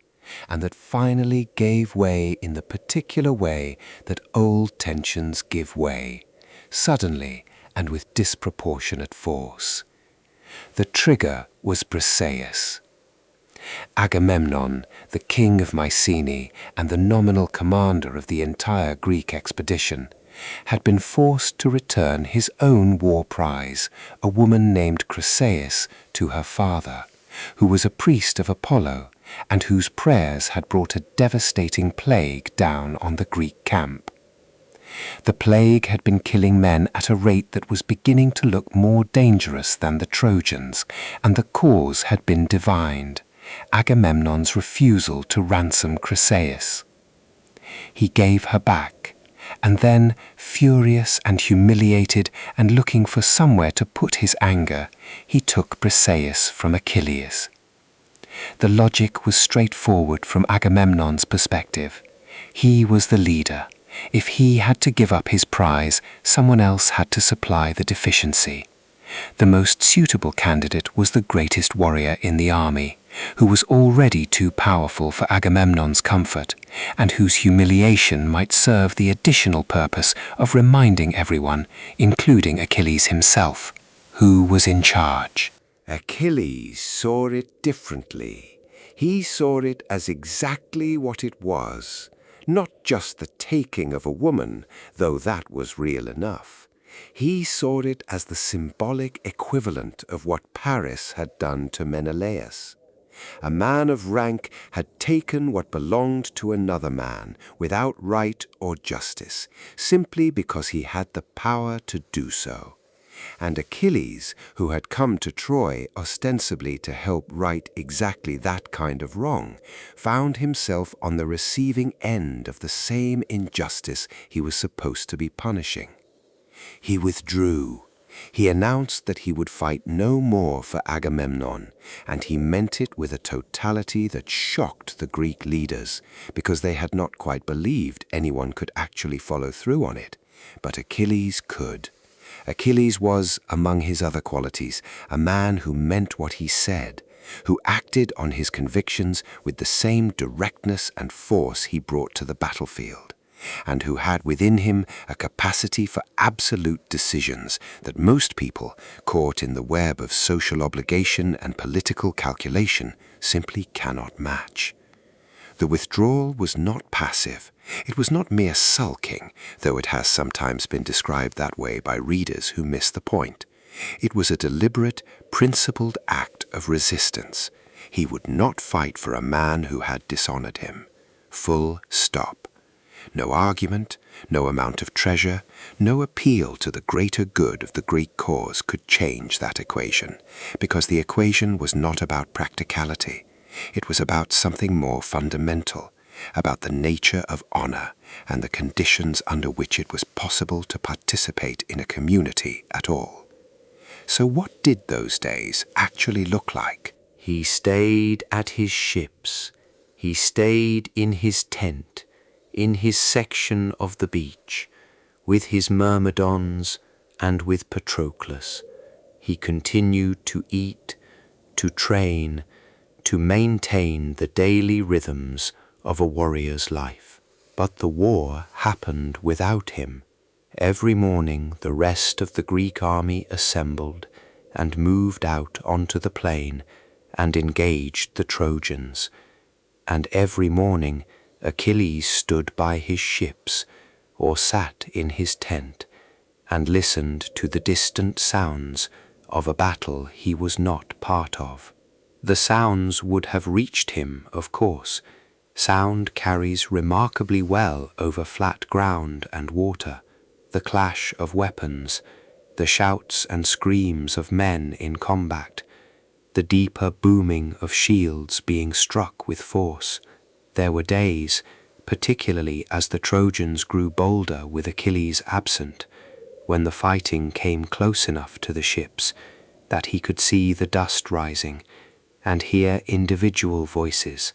and that finally gave way in the particular way that old tensions give way, suddenly and with disproportionate force. The trigger was Briseis. Agamemnon, the king of Mycenae and the nominal commander of the entire Greek expedition, had been forced to return his own war prize, a woman named Chryseis, to her father, who was a priest of Apollo and whose prayers had brought a devastating plague down on the Greek camp. The plague had been killing men at a rate that was beginning to look more dangerous than the Trojans, and the cause had been divined: Agamemnon's refusal to ransom Chryseis. He gave her back, and then, furious and humiliated and looking for somewhere to put his anger, he took Briseis from Achilles. The logic was straightforward from Agamemnon's perspective. He was the leader. If he had to give up his prize, someone else had to supply the deficiency. The most suitable candidate was the greatest warrior in the army, who was already too powerful for Agamemnon's comfort, and whose humiliation might serve the additional purpose of reminding everyone, including Achilles himself, who was in charge.
Achilles saw it differently. He saw it as exactly what it was, not just the taking of a woman, though that was real enough. He saw it as the symbolic equivalent of what Paris had done to Menelaus. A man of rank had taken what belonged to another man without right or justice, simply because he had the power to do so. And Achilles, who had come to Troy ostensibly to help right exactly that kind of wrong, found himself on the receiving end of the same injustice he was supposed to be punishing. He withdrew. He announced that he would fight no more for Agamemnon, and he meant it with a totality that shocked the Greek leaders, because they had not quite believed anyone could actually follow through on it. But Achilles could. Achilles was, among his other qualities, a man who meant what he said, who acted on his convictions with the same directness and force he brought to the battlefield, and who had within him a capacity for absolute decisions that most people, caught in the web of social obligation and political calculation, simply cannot match. The withdrawal was not passive. It was not mere sulking, though it has sometimes been described that way by readers who miss the point. It was a deliberate, principled act of resistance. He would not fight for a man who had dishonored him. Full stop. No argument, no amount of treasure, no appeal to the greater good of the Greek cause could change that equation, because the equation was not about practicality. It was about something more fundamental, about the nature of honor and the conditions under which it was possible to participate in a community at all. So what did those days actually look like?
He stayed at his ships. He stayed in his tent, in his section of the beach, with his myrmidons and with Patroclus. He continued to eat, to train, to maintain the daily rhythms of a warrior's life. But the war happened without him. Every morning the rest of the Greek army assembled and moved out onto the plain and engaged the Trojans.
And every morning Achilles stood by his ships or sat in his tent and listened to the distant sounds of a battle he was not part of. The sounds would have reached him, of course. Sound carries remarkably well over flat ground and water. The clash of weapons, the shouts and screams of men in combat, the deeper booming of shields being struck with force. There were days, particularly as the Trojans grew bolder with Achilles absent, when the fighting came close enough to the ships that he could see the dust rising and hear individual voices.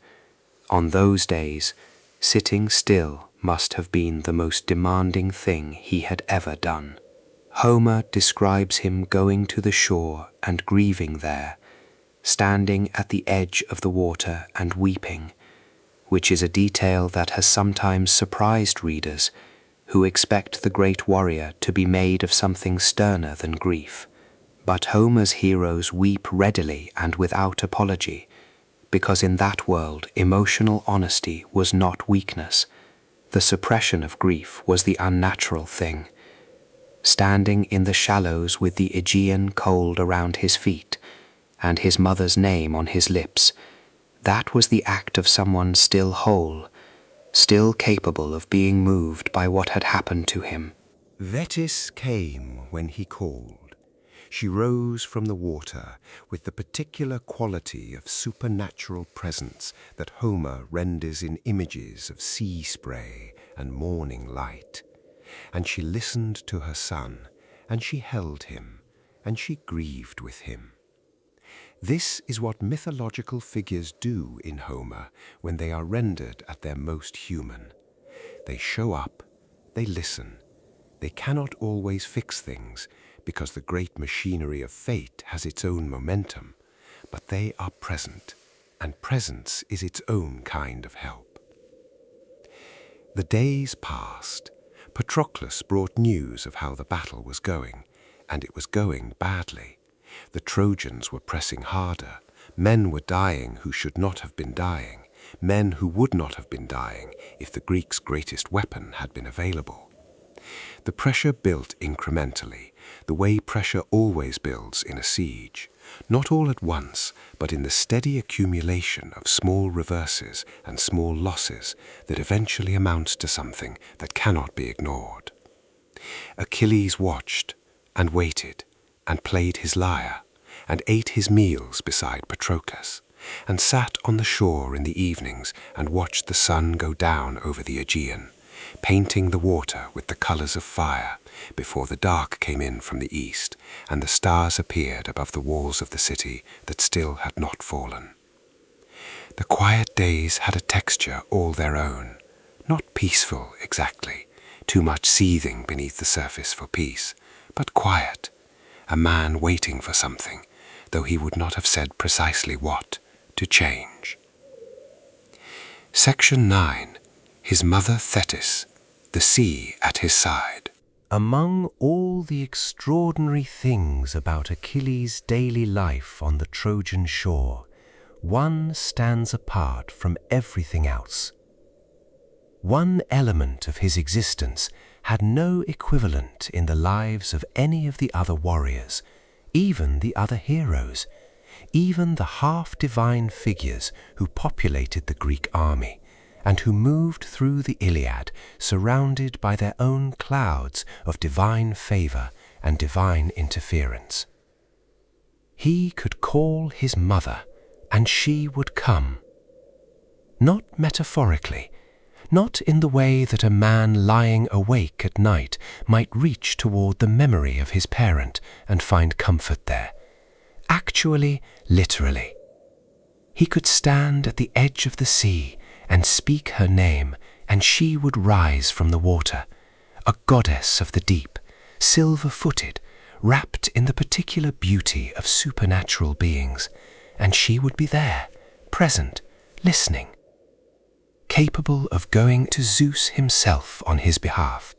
On those days, sitting still must have been the most demanding thing he had ever done. Homer describes him going to the shore and grieving there, standing at the edge of the water and weeping, which is a detail that has sometimes surprised readers who expect the great warrior to be made of something sterner than grief. But Homer's heroes weep readily and without apology, because in that world emotional honesty was not weakness. The suppression of grief was the unnatural thing. Standing in the shallows with the Aegean cold around his feet and his mother's name on his lips, that was the act of someone still whole, still capable of being moved by what had happened to him.
Thetis came when he called. She rose from the water with the particular quality of supernatural presence that Homer renders in images of sea spray and morning light. And she listened to her son, and she held him, and she grieved with him. This is what mythological figures do in Homer when they are rendered at their most human. They show up, they listen. They cannot always fix things, because the great machinery of fate has its own momentum, but they are present, and presence is its own kind of help. The days passed. Patroclus brought news of how the battle was going, and it was going badly. The Trojans were pressing harder. Men were dying who should not have been dying, men who would not have been dying if the Greeks' greatest weapon had been available. The pressure built incrementally, the way pressure always builds in a siege, not all at once, but in the steady accumulation of small reverses and small losses that eventually amounts to something that cannot be ignored. Achilles watched and waited and played his lyre and ate his meals beside Patroclus and sat on the shore in the evenings and watched the sun go down over the Aegean, painting the water with the colors of fire before the dark came in from the east and the stars appeared above the walls of the city that still had not fallen. The quiet days had a texture all their own, not peaceful exactly, too much seething beneath the surface for peace, but quiet, a man waiting for something, though he would not have said precisely what, to change. Section 9. His mother Thetis, the sea at his side. Among all the extraordinary things about Achilles' daily life on the Trojan shore, one stands apart from everything else. One element of his existence had no equivalent in the lives of any of the other warriors, even the other heroes, even the half-divine figures who populated the Greek army, and who moved through the Iliad surrounded by their own clouds of divine favor and divine interference. He could call his mother, and she would come. Not metaphorically, not in the way that a man lying awake at night might reach toward the memory of his parent and find comfort there. Actually, literally. He could stand at the edge of the sea and speak her name, and she would rise from the water, a goddess of the deep, silver-footed, wrapped in the particular beauty of supernatural beings, and she would be there, present, listening, capable of going to Zeus himself on his behalf,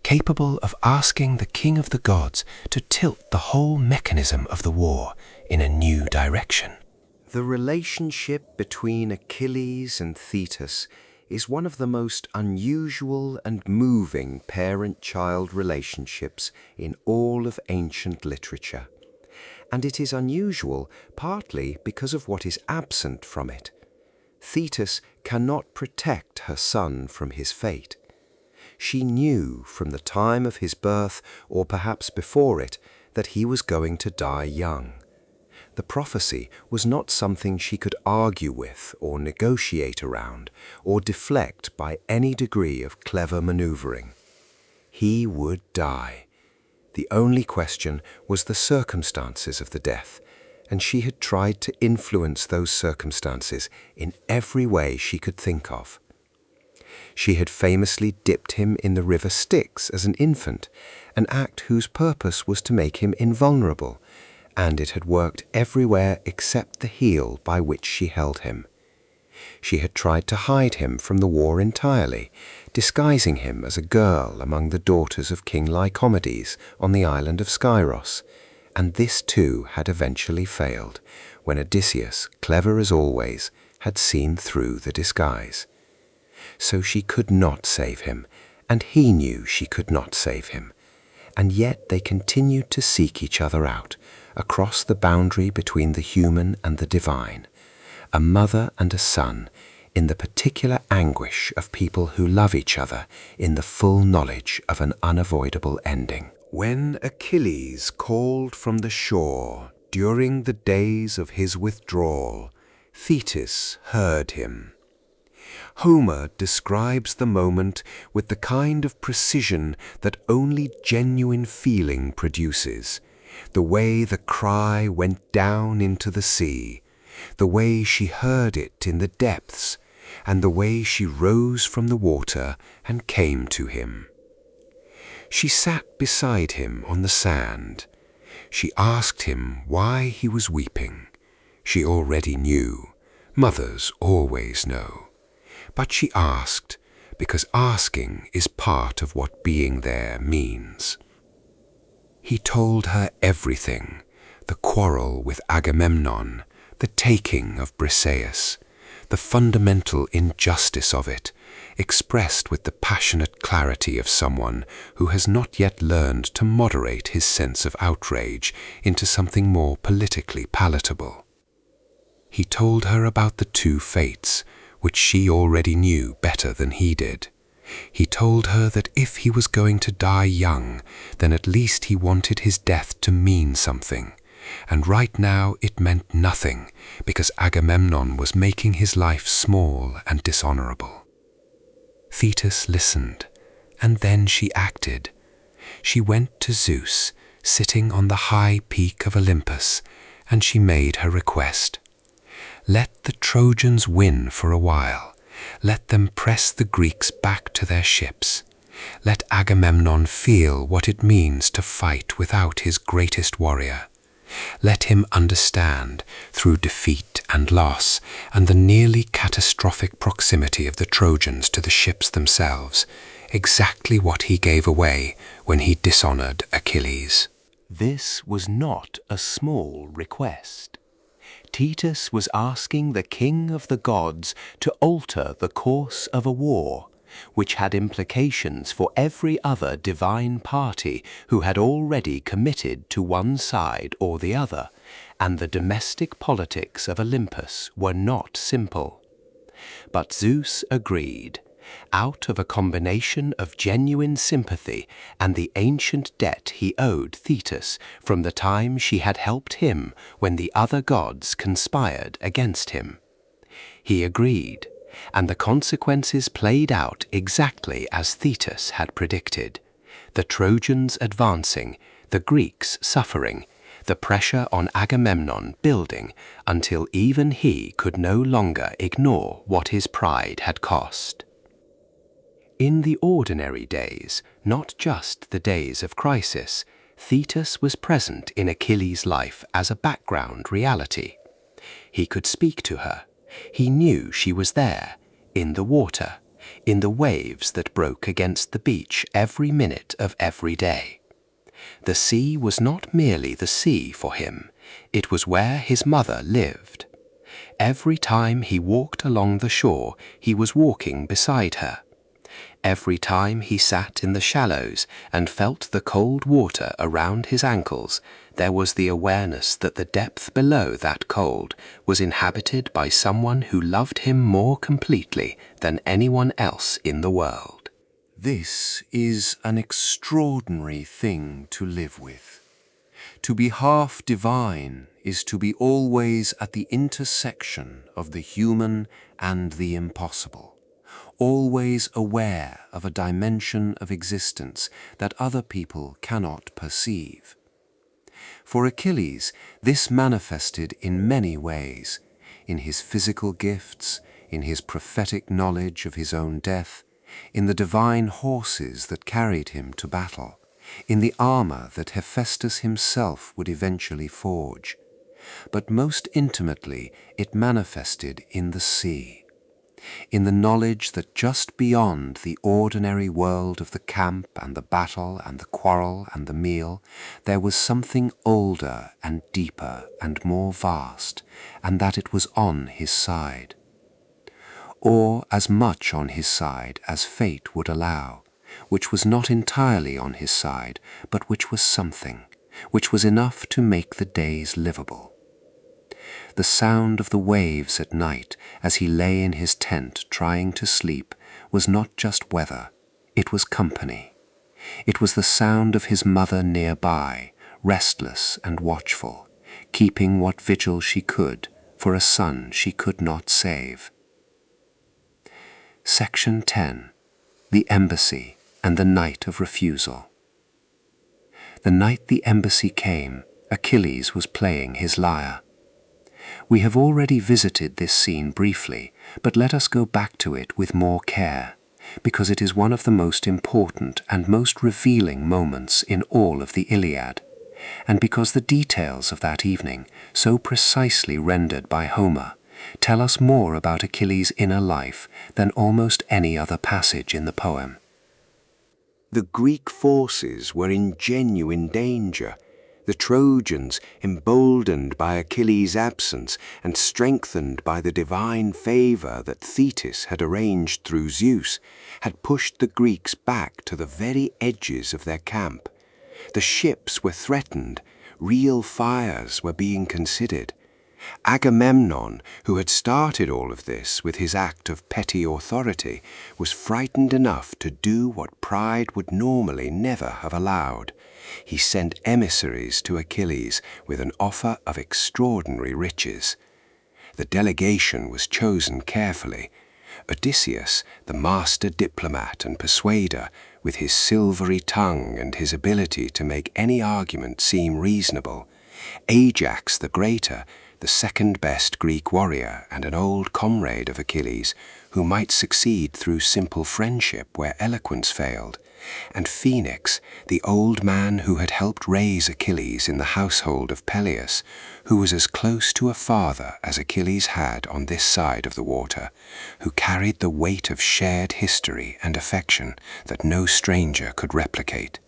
capable of asking the king of the gods to tilt the whole mechanism of the war in a new direction.
The relationship between Achilles and Thetis is one of the most unusual and moving parent-child relationships in all of ancient literature. And it is unusual partly because of what is absent from it. Thetis cannot protect her son from his fate. She knew from the time of his birth, or perhaps before it, that he was going to die young. The prophecy was not something she could argue with or negotiate around or deflect by any degree of clever maneuvering. He would die. The only question was the circumstances of the death, and she had tried to influence those circumstances in every way she could think of. She had famously dipped him in the river Styx as an infant, an act whose purpose was to make him invulnerable, and it had worked everywhere except the heel by which she held him. She had tried to hide him from the war entirely, disguising him as a girl among the daughters of King Lycomedes on the island of Skyros, and this too had eventually failed, when Odysseus, clever as always, had seen through the disguise. So she could not save him, and he knew she could not save him, and yet they continued to seek each other out, across the boundary between the human and the divine, a mother and a son, in the particular anguish of people who love each other in the full knowledge of an unavoidable ending.
When Achilles called from the shore during the days of his withdrawal, Thetis heard him. Homer describes the moment with the kind of precision that only genuine feeling produces, the way the cry went down into the sea, the way she heard it in the depths, and the way she rose from the water and came to him. She sat beside him on the sand. She asked him why he was weeping. She already knew. Mothers always know. But she asked, because asking is part of what being there means. He told her everything, the quarrel with Agamemnon, the taking of Briseis, the fundamental injustice of it, expressed with the passionate clarity of someone who has not yet learned to moderate his sense of outrage into something more politically palatable. He told her about the two fates, which she already knew better than he did. He told her that if he was going to die young, then at least he wanted his death to mean something. And right now it meant nothing, because Agamemnon was making his life small and dishonorable. Thetis listened, and then she acted. She went to Zeus, sitting on the high peak of Olympus, and she made her request. Let the Trojans win for a while. Let them press the Greeks back to their ships. Let Agamemnon feel what it means to fight without his greatest warrior. Let him understand, through defeat and loss, and the nearly catastrophic proximity of the Trojans to the ships themselves, exactly what he gave away when he dishonored Achilles.
This was not a small request. Thetis was asking the king of the gods to alter the course of a war, which had implications for every other divine party who had already committed to one side or the other, and the domestic politics of Olympus were not simple. But Zeus agreed, out of a combination of genuine sympathy and the ancient debt he owed Thetis from the time she had helped him when the other gods conspired against him. He agreed, and the consequences played out exactly as Thetis had predicted. The Trojans advancing, the Greeks suffering, the pressure on Agamemnon building until even he could no longer ignore what his pride had cost. In the ordinary days, not just the days of crisis, Thetis was present in Achilles' life as a background reality. He could speak to her. He knew she was there, in the water, in the waves that broke against the beach every minute of every day. The sea was not merely the sea for him, it was where his mother lived.
Every time he walked along the shore, he was walking beside her. Every time he sat in the shallows and felt the cold water around his ankles, there was the awareness that the depth below that cold was inhabited by someone who loved him more completely than anyone else in the world.
This is an extraordinary thing to live with. To be half divine is to be always at the intersection of the human and the impossible, always aware of a dimension of existence that other people cannot perceive. For Achilles, this manifested in many ways, in his physical gifts, in his prophetic knowledge of his own death, in the divine horses that carried him to battle, in the armor that Hephaestus himself would eventually forge. But most intimately it manifested in the sea, in the knowledge that just beyond the ordinary world of the camp and the battle and the quarrel and the meal, there was something older and deeper and more vast, and that it was on his side. Or as much on his side as fate would allow, which was not entirely on his side, but which was something, which was enough to make the days livable. The sound of the waves at night as he lay in his tent trying to sleep was not just weather, it was company. It was the sound of his mother nearby, restless and watchful, keeping what vigil she could for a son she could not save. Section 10. The Embassy and the Night of Refusal. The night the embassy came, Achilles was playing his lyre. We have already visited this scene briefly, but let us go back to it with more care, because it is one of the most important and most revealing moments in all of the Iliad, and because the details of that evening, so precisely rendered by Homer, tell us more about Achilles' inner life than almost any other passage in the poem.
The Greek forces were in genuine danger. The Trojans, emboldened by Achilles' absence and strengthened by the divine favor that Thetis had arranged through Zeus, had pushed the Greeks back to the very edges of their camp. The ships were threatened. Real fires were being considered. Agamemnon, who had started all of this with his act of petty authority, was frightened enough to do what pride would normally never have allowed. He sent emissaries to Achilles with an offer of extraordinary riches. The delegation was chosen carefully. Odysseus, the master diplomat and persuader, with his silvery tongue and his ability to make any argument seem reasonable. Ajax the Greater, the second best Greek warrior and an old comrade of Achilles, who might succeed through simple friendship where eloquence failed, and Phoenix, the old man who had helped raise Achilles in the household of Peleus, who was as close to a father as Achilles had on this side of the water, who carried the weight of shared history and affection that no stranger could replicate.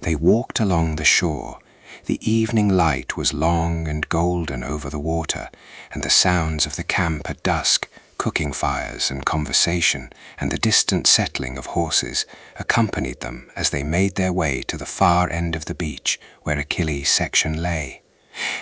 They walked along the shore. The evening light was long and golden over the water, and the sounds of the camp at dusk, cooking fires and conversation, and the distant settling of horses accompanied them as they made their way to the far end of the beach where Achilles' section lay.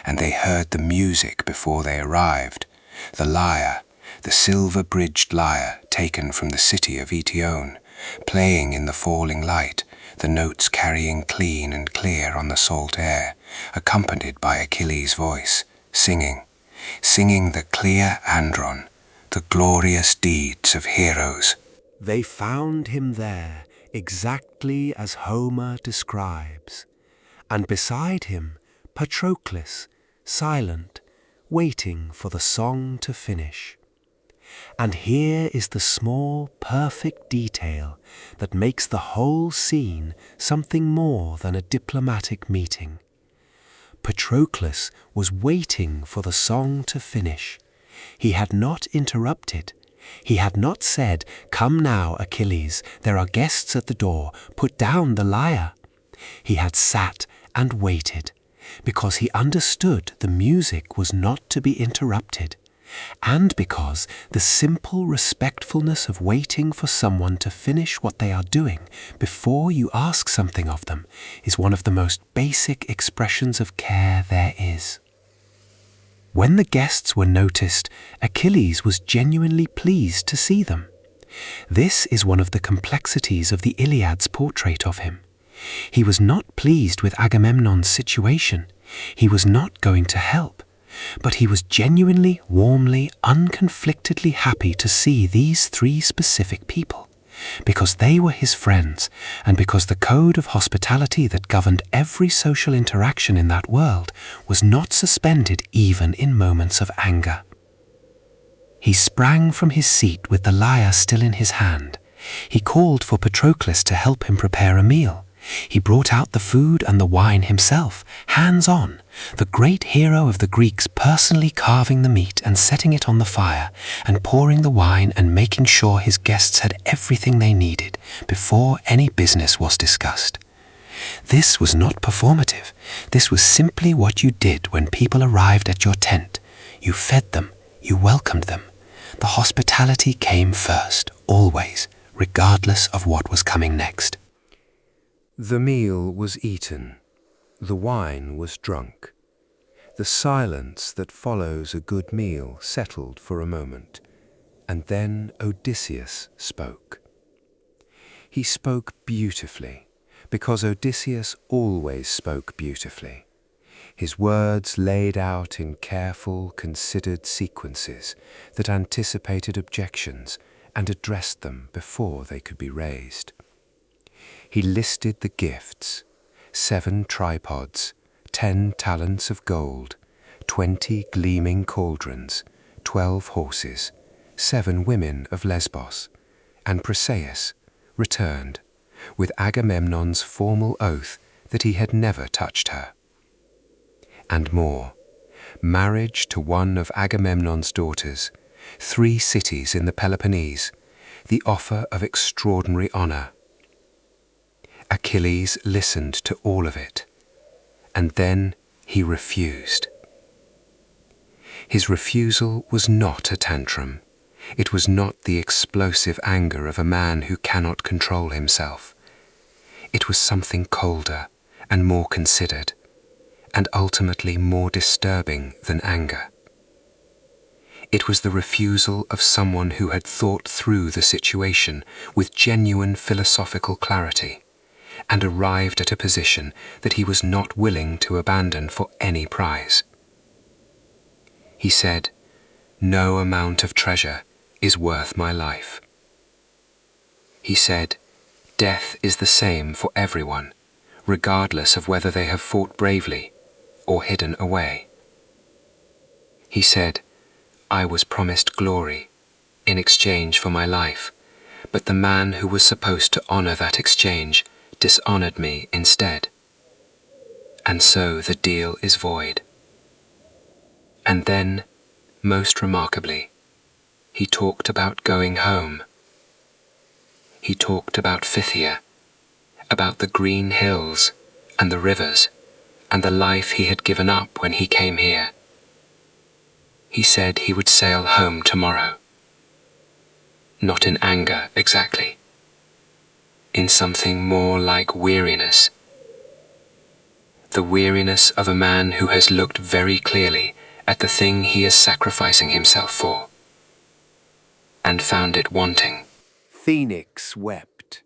And they heard the music before they arrived, the lyre, the silver-bridged lyre taken from the city of Eteone, playing in the falling light, the notes carrying clean and clear on the salt air, accompanied by Achilles' voice, singing the clear andron, the glorious deeds of heroes. They found him there exactly as Homer describes, and beside him Patroclus, silent, waiting for the song to finish. And here is the small, perfect detail that makes the whole scene something more than a diplomatic meeting. Patroclus was waiting for the song to finish. He had not interrupted. He had not said, "Come now, Achilles, there are guests at the door, put down the lyre." He had sat and waited, because he understood the music was not to be interrupted, and because the simple respectfulness of waiting for someone to finish what they are doing before you ask something of them is one of the most basic expressions of care there is. When the guests were noticed, Achilles was genuinely pleased to see them. This is one of the complexities of the Iliad's portrait of him. He was not pleased with Agamemnon's situation. He was not going to help. But he was genuinely, warmly, unconflictedly happy to see these three specific people, because they were his friends, and because the code of hospitality that governed every social interaction in that world was not suspended even in moments of anger. He sprang from his seat with the lyre still in his hand. He called for Patroclus to help him prepare a meal. He brought out the food and the wine himself, hands-on, the great hero of the Greeks personally carving the meat and setting it on the fire, and pouring the wine and making sure his guests had everything they needed before any business was discussed. This was not performative. This was simply what you did when people arrived at your tent. You fed them, you welcomed them. The hospitality came first, always, regardless of what was coming next.
The meal was eaten. The wine was drunk. The silence that follows a good meal settled for a moment, and then Odysseus spoke. He spoke beautifully, because Odysseus always spoke beautifully. His words laid out in careful, considered sequences that anticipated objections and addressed them before they could be raised. He listed the gifts: 7 tripods, 10 talents of gold, 20 gleaming cauldrons, 12 horses, 7 women of Lesbos, and Briseis returned, with Agamemnon's formal oath that he had never touched her. And more: marriage to one of Agamemnon's daughters, 3 cities in the Peloponnese, the offer of extraordinary honor. Achilles listened to all of it, and then he refused. His refusal was not a tantrum. It was not the explosive anger of a man who cannot control himself. It was something colder and more considered, and ultimately more disturbing than anger. It was the refusal of someone who had thought through the situation with genuine philosophical clarity, and arrived at a position that he was not willing to abandon for any prize. He said, "No amount of treasure is worth my life." He said, "Death is the same for everyone, regardless of whether they have fought bravely or hidden away." He said, "I was promised glory in exchange for my life, but the man who was supposed to honor that exchange dishonored me instead. And so the deal is void." And then, most remarkably, he talked about going home. He talked about Phthia, about the green hills and the rivers and the life he had given up when he came here. He said he would sail home tomorrow. Not in anger exactly, in something more like weariness. The weariness of a man who has looked very clearly at the thing he is sacrificing himself for, and found it wanting. Phoenix wept.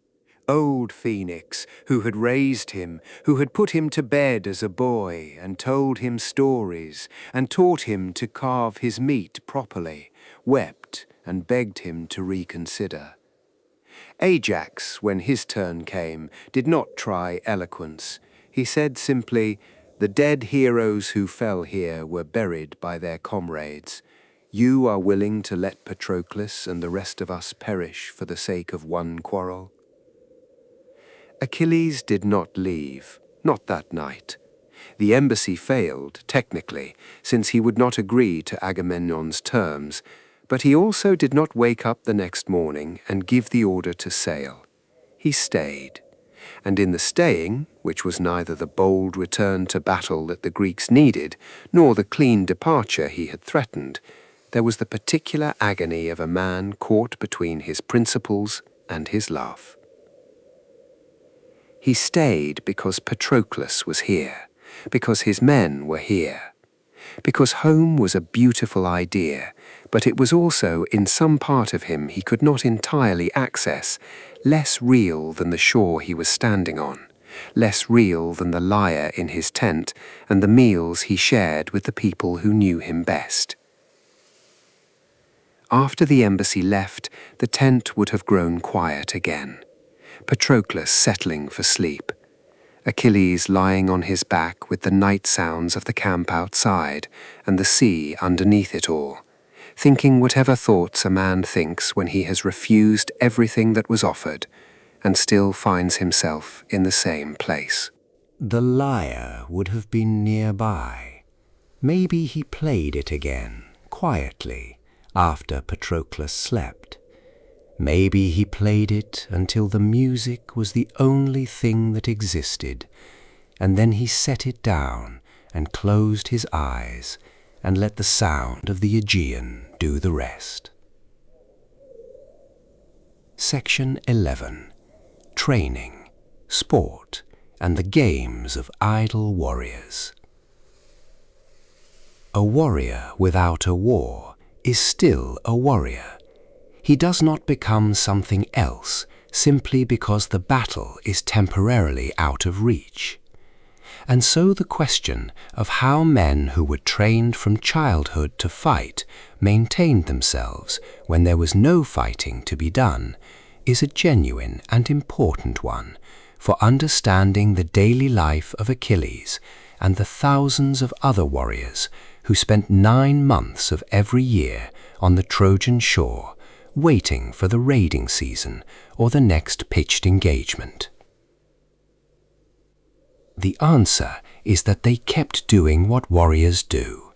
Old Phoenix, who had raised him, who had put him to bed as a boy and told him stories and taught him to carve his meat properly, wept and begged him to reconsider. Ajax, when his turn came, did not try eloquence. He said simply, "The dead heroes who fell here were buried by their comrades. You are willing to let Patroclus and the rest of us perish for the sake of one quarrel?" Achilles did not leave, not that night. The embassy failed, technically, since he would not agree to Agamemnon's terms, but he also did not wake up the next morning and give the order to sail. He stayed, and in the staying, which was neither the bold return to battle that the Greeks needed, nor the clean departure he had threatened, there was the particular agony of a man caught between his principles and his love. He stayed because Patroclus was here, because his men were here, because home was a beautiful idea, but it was also, in some part of him he could not entirely access, less real than the shore he was standing on, less real than the lyre in his tent and the meals he shared with the people who knew him best. After the embassy left, the tent would have grown quiet again. Patroclus settling for sleep, Achilles lying on his back with the night sounds of the camp outside and the sea underneath it all, thinking whatever thoughts a man thinks when he has refused everything that was offered and still finds himself in the same place.
The lyre would have been nearby. Maybe he played it again, quietly, after Patroclus slept. Maybe he played it until the music was the only thing that existed, and then he set it down and closed his eyes and let the sound of the Aegean do the rest. Section 11. Training, Sport, and the Games of Idle Warriors. A warrior without a war is still a warrior. He does not become something else simply because the battle is temporarily out of reach. And so the question of how men who were trained from childhood to fight maintained themselves when there was no fighting to be done is a genuine and important one for understanding the daily life of Achilles and the thousands of other warriors who spent 9 months of every year on the Trojan shore waiting for the raiding season or the next pitched engagement. The answer is that they kept doing what warriors do.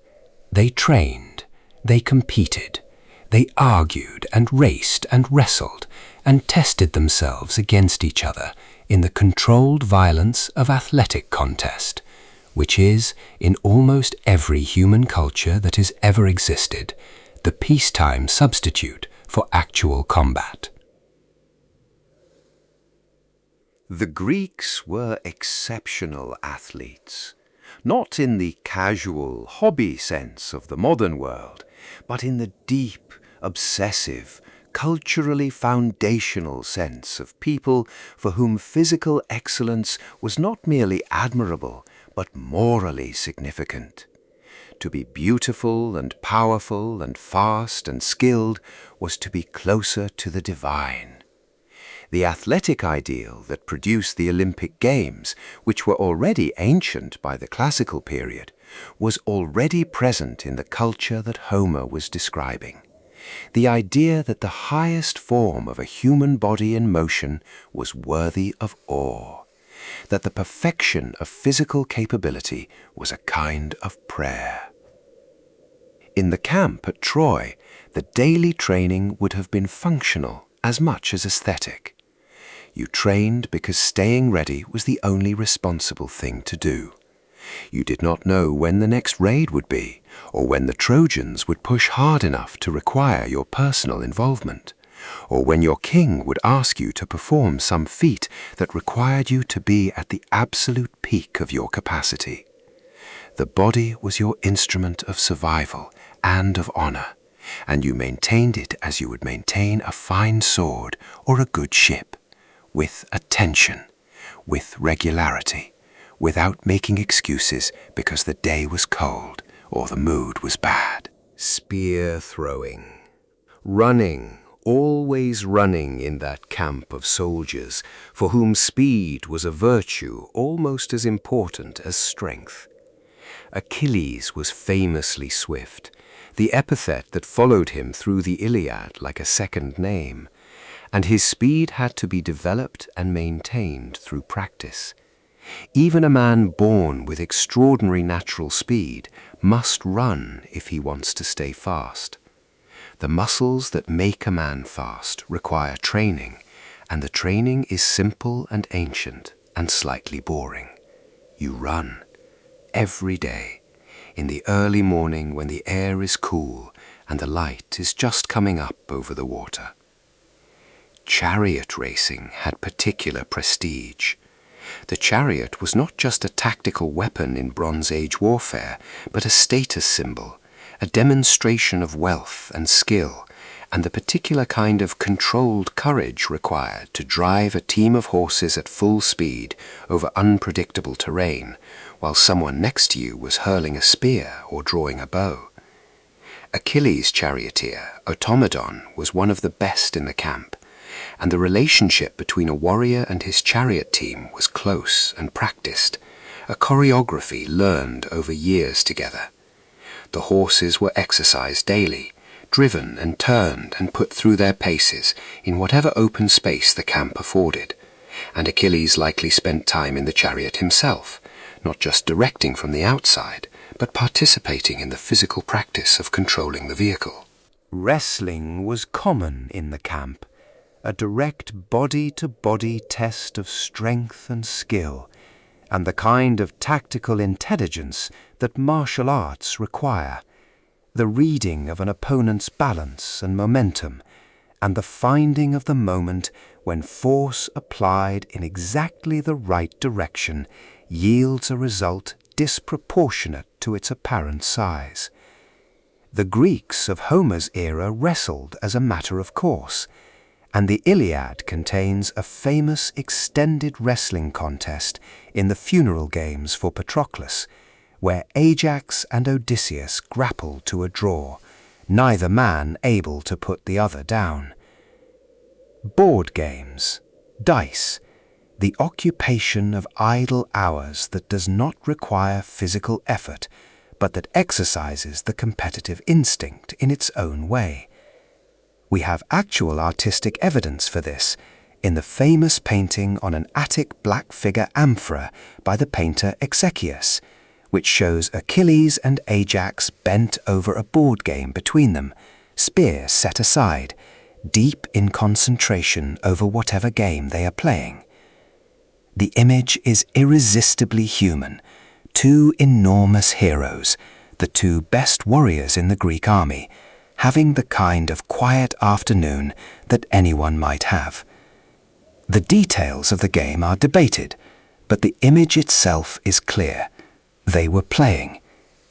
They trained, they competed, they argued and raced and wrestled and tested themselves against each other in the controlled violence of athletic contest, which is, in almost every human culture that has ever existed, the peacetime substitute for actual combat.
The Greeks were exceptional athletes, not in the casual hobby sense of the modern world, but in the deep, obsessive, culturally foundational sense of people for whom physical excellence was not merely admirable, but morally significant. To be beautiful and powerful and fast and skilled was to be closer to the divine. The athletic ideal that produced the Olympic Games, which were already ancient by the classical period, was already present in the culture that Homer was describing. The idea that the highest form of a human body in motion was worthy of awe, that the perfection of physical capability was a kind of prayer. In the camp at Troy, the daily training would have been functional as much as aesthetic. You trained because staying ready was the only responsible thing to do. You did not know when the next raid would be, or when the Trojans would push hard enough to require your personal involvement, or when your king would ask you to perform some feat that required you to be at the absolute peak of your capacity. The body was your instrument of survival and of honor, and you maintained it as you would maintain a fine sword or a good ship, with attention, with regularity, without making excuses because the day was cold or the mood was bad.
Spear throwing. Running, always running in that camp of soldiers for whom speed was a virtue almost as important as strength. Achilles was famously swift, the epithet that followed him through the Iliad like a second name, and his speed had to be developed and maintained through practice. Even a man born with extraordinary natural speed must run if he wants to stay fast. The muscles that make a man fast require training, and the training is simple and ancient and slightly boring. You run every day, in the early morning when the air is cool
and the light is just coming up over the water. Chariot racing had particular prestige. The chariot was not just a tactical weapon in Bronze Age warfare, but a status symbol, a demonstration of wealth and skill, and the particular kind of controlled courage required to drive a team of horses at full speed over unpredictable terrain, while someone next to you was hurling a spear or drawing a bow. Achilles' charioteer, Automedon, was one of the best in the camp, and the relationship between a warrior and his chariot team was close and practiced, a choreography learned over years together. The horses were exercised daily, driven and turned and put through their paces in whatever open space the camp afforded, and Achilles likely spent time in the chariot himself, not just directing from the outside, but participating in the physical practice of controlling the vehicle.
Wrestling was common in the camp, a direct body-to-body test of strength and skill, and the kind of tactical intelligence that martial arts require, the reading of an opponent's balance and momentum, and the finding of the moment when force applied in exactly the right direction yields a result disproportionate to its apparent size. The Greeks of Homer's era wrestled as a matter of course, and the Iliad contains a famous extended wrestling contest in the funeral games for Patroclus, where Ajax and Odysseus grappled to a draw, neither man able to put the other down. Board games, dice, the occupation of idle hours that does not require physical effort, but that exercises the competitive instinct in its own way. We have actual artistic evidence for this in the famous painting on an Attic black figure amphora by the painter Exechius, which shows Achilles and Ajax bent over a board game between them, spears set aside, deep in concentration over whatever game they are playing. The image is irresistibly human. Two enormous heroes, the two best warriors in the Greek army, having the kind of quiet afternoon that anyone might have. The details of the game are debated, but the image itself is clear. They were playing.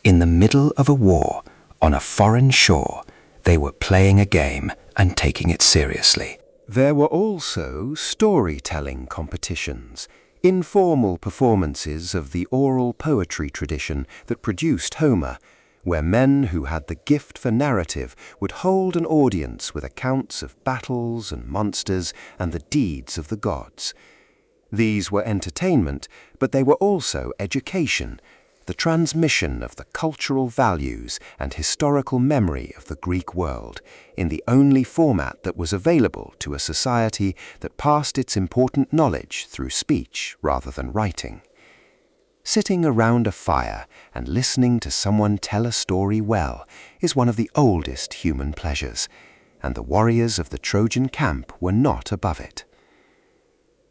In the middle of a war, on a foreign shore, they were playing a game and taking it seriously. There were also storytelling competitions, informal performances of the oral poetry tradition that produced Homer, where men who had the gift for narrative would hold an audience with accounts of battles and monsters and the deeds of the gods. These were entertainment, but they were also education, the transmission of the cultural values and historical memory of the Greek world, in the only format that was available to a society that passed its important knowledge through speech rather than writing. Sitting around a fire and listening to someone tell a story well is one of the oldest human pleasures, and the warriors of the Trojan camp were not above it.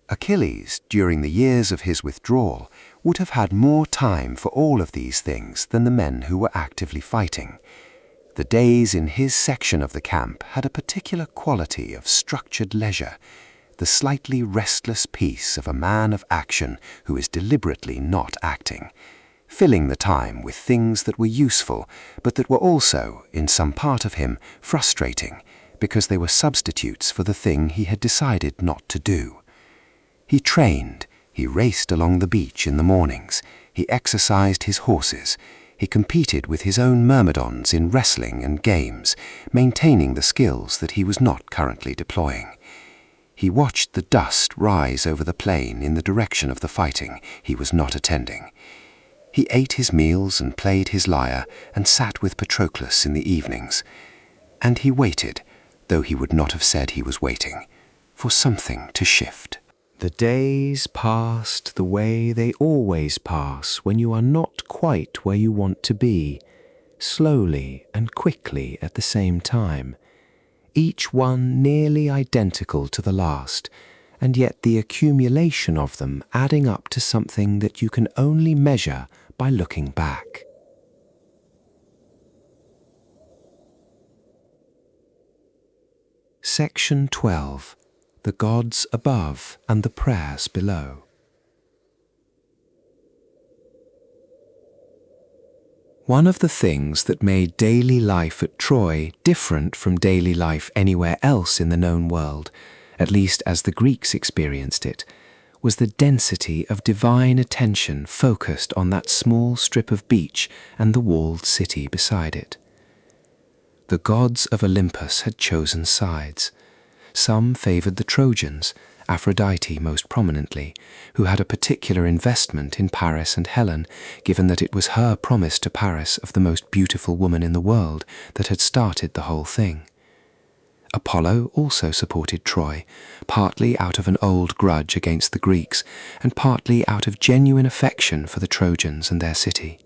Achilles, during the years of his withdrawal, would have had more time for all of these things than the men who were actively fighting. The days in his section of the camp had a particular quality of structured leisure, the slightly restless peace of a man of action who is deliberately not acting, filling the time with things that were useful, but that were also, in some part of him, frustrating, because they were substitutes for the thing he had decided not to do. He trained, he raced along the beach in the mornings, he exercised his horses, he competed with his own myrmidons in wrestling and games, maintaining the skills that he was not currently deploying. He watched the dust rise over the plain in the direction of the fighting he was not attending. He ate his meals and played his lyre and sat with Patroclus in the evenings. And he waited, though he would not have said he was waiting, for something to shift.
The days passed the way they always pass when you are not quite where you want to be, slowly and quickly at the same time, each one nearly identical to the last, and yet the accumulation of them adding up to something that you can only measure by looking back.
Section 12. The Gods Above and the Prayers Below. One of the things that made daily life at Troy different from daily life anywhere else in the known world, at least as the Greeks experienced it, was the density of divine attention focused on that small strip of beach and the walled city beside it. The gods of Olympus had chosen sides. Some favored the Trojans, Aphrodite most prominently, who had a particular investment in Paris and Helen, given that it was her promise to Paris of the most beautiful woman in the world that had started the whole thing. Apollo also supported Troy, partly out of an old grudge against the Greeks, and partly out of genuine affection for the Trojans and their city.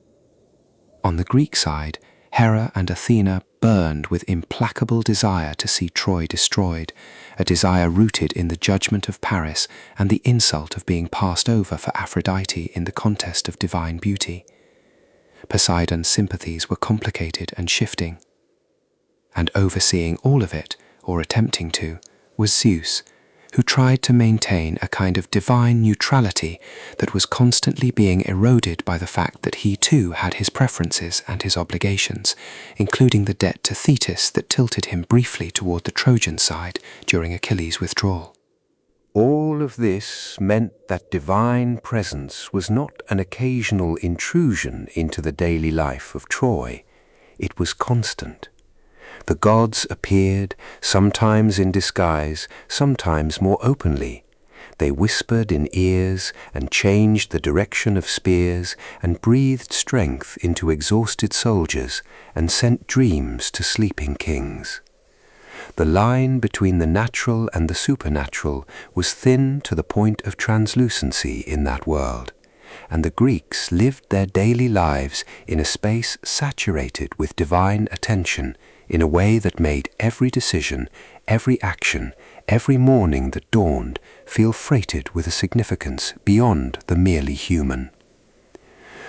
On the Greek side, Hera and Athena burned with implacable desire to see Troy destroyed, a desire rooted in the judgment of Paris and the insult of being passed over for Aphrodite in the contest of divine beauty. Poseidon's sympathies were complicated and shifting. And overseeing all of it, or attempting to, was Zeus, who tried to maintain a kind of divine neutrality that was constantly being eroded by the fact that he too had his preferences and his obligations, including the debt to Thetis that tilted him briefly toward the Trojan side during Achilles' withdrawal.
All of this meant that divine presence was not an occasional intrusion into the daily life of Troy. It was constant. The gods appeared, sometimes in disguise, sometimes more openly. They whispered in ears and changed the direction of spears and breathed strength into exhausted soldiers and sent dreams to sleeping kings. The line between the natural and the supernatural was thin to the point of translucency in that world, and the Greeks lived their daily lives in a space saturated with divine attention in a way that made every decision, every action, every morning that dawned feel freighted with a significance beyond the merely human.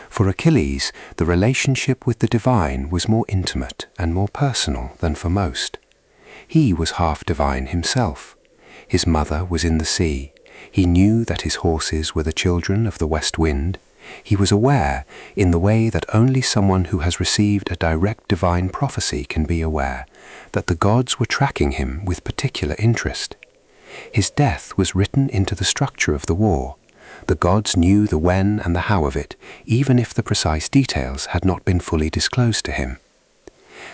For Achilles, the relationship with the divine was more intimate and more personal than for most. He was half divine himself. His mother was in the sea. He knew that his horses were the children of the west wind. He was aware, in the way that only someone who has received a direct divine prophecy can be aware, that the gods were tracking him with particular interest. His death was written into the structure of the war. The gods knew the when and the how of it, even if the precise details had not been fully disclosed to him.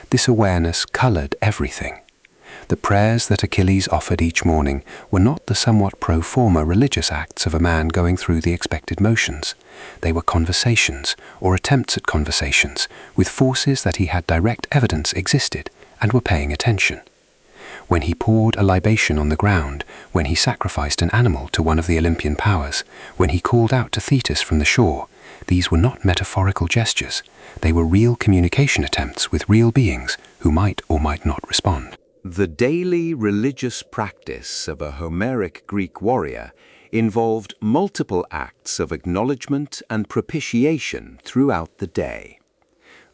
This awareness colored everything. The prayers that Achilles offered each morning were not the somewhat pro forma religious acts of a man going through the expected motions. They were conversations, or attempts at conversations, with forces that he had direct evidence existed and were paying attention. When he poured a libation on the ground, when he sacrificed an animal to one of the Olympian powers, when he called out to Thetis from the shore, these were not metaphorical gestures. They were real communication attempts with real beings who might or might not respond.
The daily religious practice of a Homeric Greek warrior involved multiple acts of acknowledgement and propitiation throughout the day.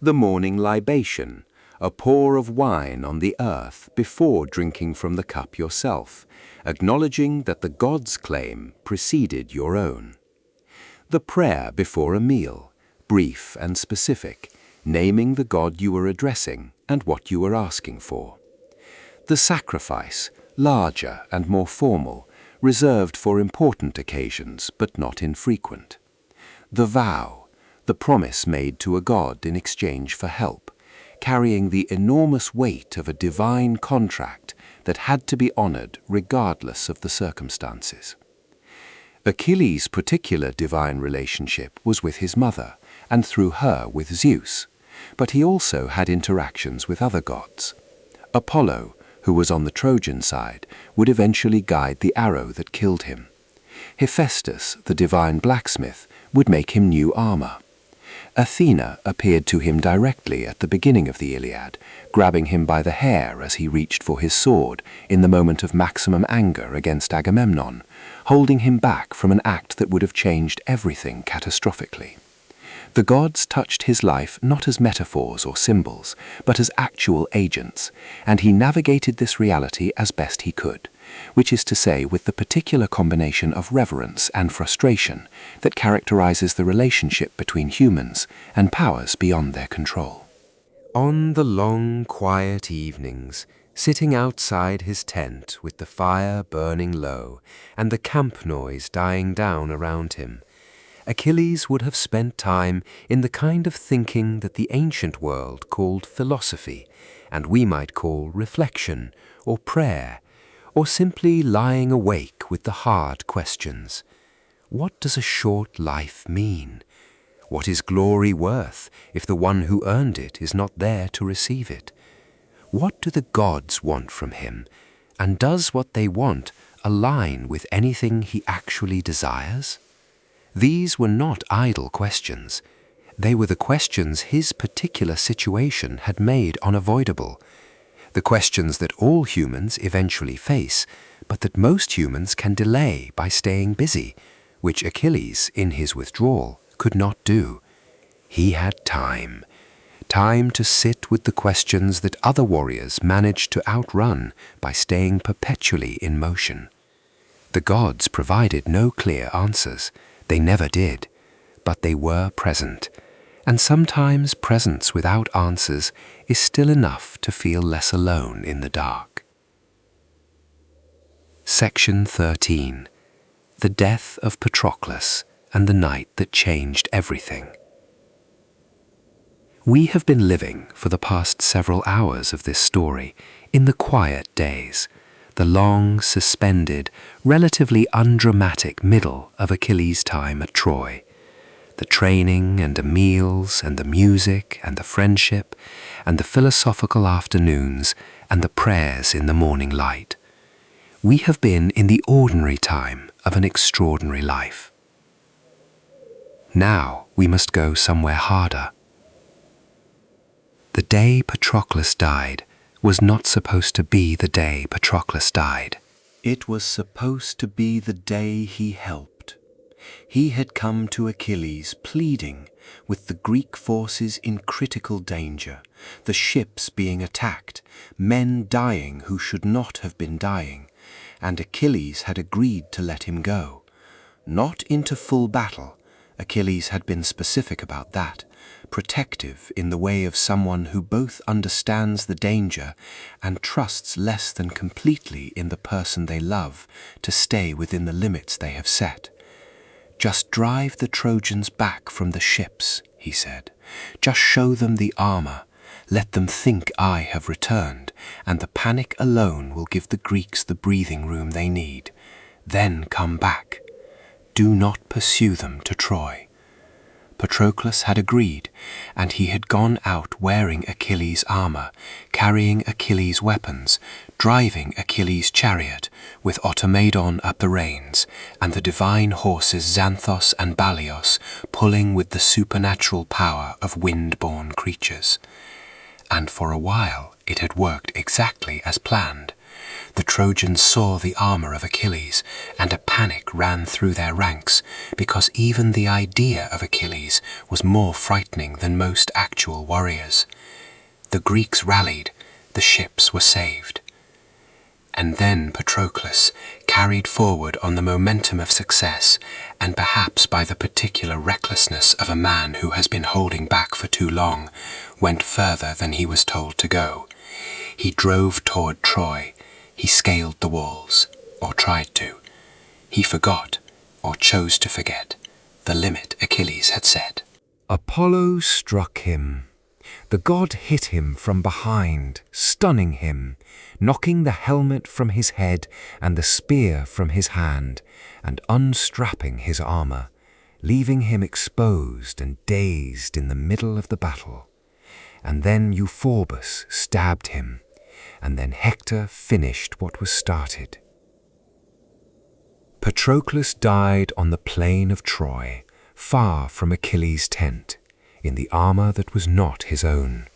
The morning libation, a pour of wine on the earth before drinking from the cup yourself, acknowledging that the god's claim preceded your own. The prayer before a meal, brief and specific, naming the god you were addressing and what you were asking for. The sacrifice, larger and more formal, reserved for important occasions but not infrequent. The vow, the promise made to a god in exchange for help, carrying the enormous weight of a divine contract that had to be honored regardless of the circumstances. Achilles' particular divine relationship was with his mother, and through her with Zeus, but he also had interactions with other gods. Apollo, who was on the Trojan side, would eventually guide the arrow that killed him. Hephaestus, the divine blacksmith, would make him new armor. Athena appeared to him directly at the beginning of the Iliad, grabbing him by the hair as he reached for his sword in the moment of maximum anger against Agamemnon, holding him back from an act that would have changed everything catastrophically.
The gods touched his life not as metaphors or symbols, but as actual agents, and he navigated this reality as best he could, which is to say with the particular combination of reverence and frustration that characterizes the relationship between humans and powers beyond their control.
On the long, quiet evenings, sitting outside his tent with the fire burning low and the camp noise dying down around him, Achilles would have spent time in the kind of thinking that the ancient world called philosophy, and we might call reflection or prayer, or simply lying awake with the hard questions. What does a short life mean? What is glory worth if the one who earned it is not there to receive it? What do the gods want from him, and does what they want align with anything he actually desires? These were not idle questions. They were the questions his particular situation had made unavoidable. The questions that all humans eventually face, but that most humans can delay by staying busy, which Achilles, in his withdrawal, could not do. He had time to sit with the questions that other warriors managed to outrun by staying perpetually in motion. The gods provided no clear answers. They never did, but they were present, and sometimes presence without answers is still enough to feel less alone in the dark. Section 13. The Death of Patroclus and the Night that Changed Everything. We have been living for the past several hours of this story in the quiet days, the long, suspended, relatively undramatic middle of Achilles' time at Troy. The training and the meals and the music and the friendship and the philosophical afternoons and the prayers in the morning light. We have been in the ordinary time of an extraordinary life. Now we must go somewhere harder. The day Patroclus died was not supposed to be the day Patroclus died. It was supposed to be the day he helped. He had come to Achilles pleading with the Greek forces in critical danger, the ships being attacked, men dying who should not have been dying, and Achilles had agreed to let him go. Not into full battle, Achilles had been specific about that, protective in the way of someone who both understands the danger and trusts less than completely in the person they love to stay within the limits they have set. Just drive the Trojans back from the ships, he said. Just show them the armor. Let them think I have returned, and the panic alone will give the Greeks the breathing room they need. Then come back. Do not pursue them to Troy. Patroclus had agreed, and he had gone out wearing Achilles' armor, carrying Achilles' weapons, driving Achilles' chariot, with Automedon at the reins, and the divine horses Xanthos and Balios pulling with the supernatural power of wind-born creatures. And for a while it had worked exactly as planned. The Trojans saw the armor of Achilles, and a panic ran through their ranks, because even the idea of Achilles was more frightening than most actual warriors. The Greeks rallied, the ships were saved. And then Patroclus, carried forward on the momentum of success, and perhaps by the particular recklessness of a man who has been holding back for too long, went further than he was told to go. He drove toward Troy. He scaled the walls, or tried to. He forgot, or chose to forget, the limit Achilles had set.
Apollo struck him. The god hit him from behind, stunning him, knocking the helmet from his head and the spear from his hand, and unstrapping his armor, leaving him exposed and dazed in the middle of the battle. And then Euphorbus stabbed him, and then Hector finished what was started. Patroclus died on the plain of Troy, far from Achilles' tent, in the armor that was not his own.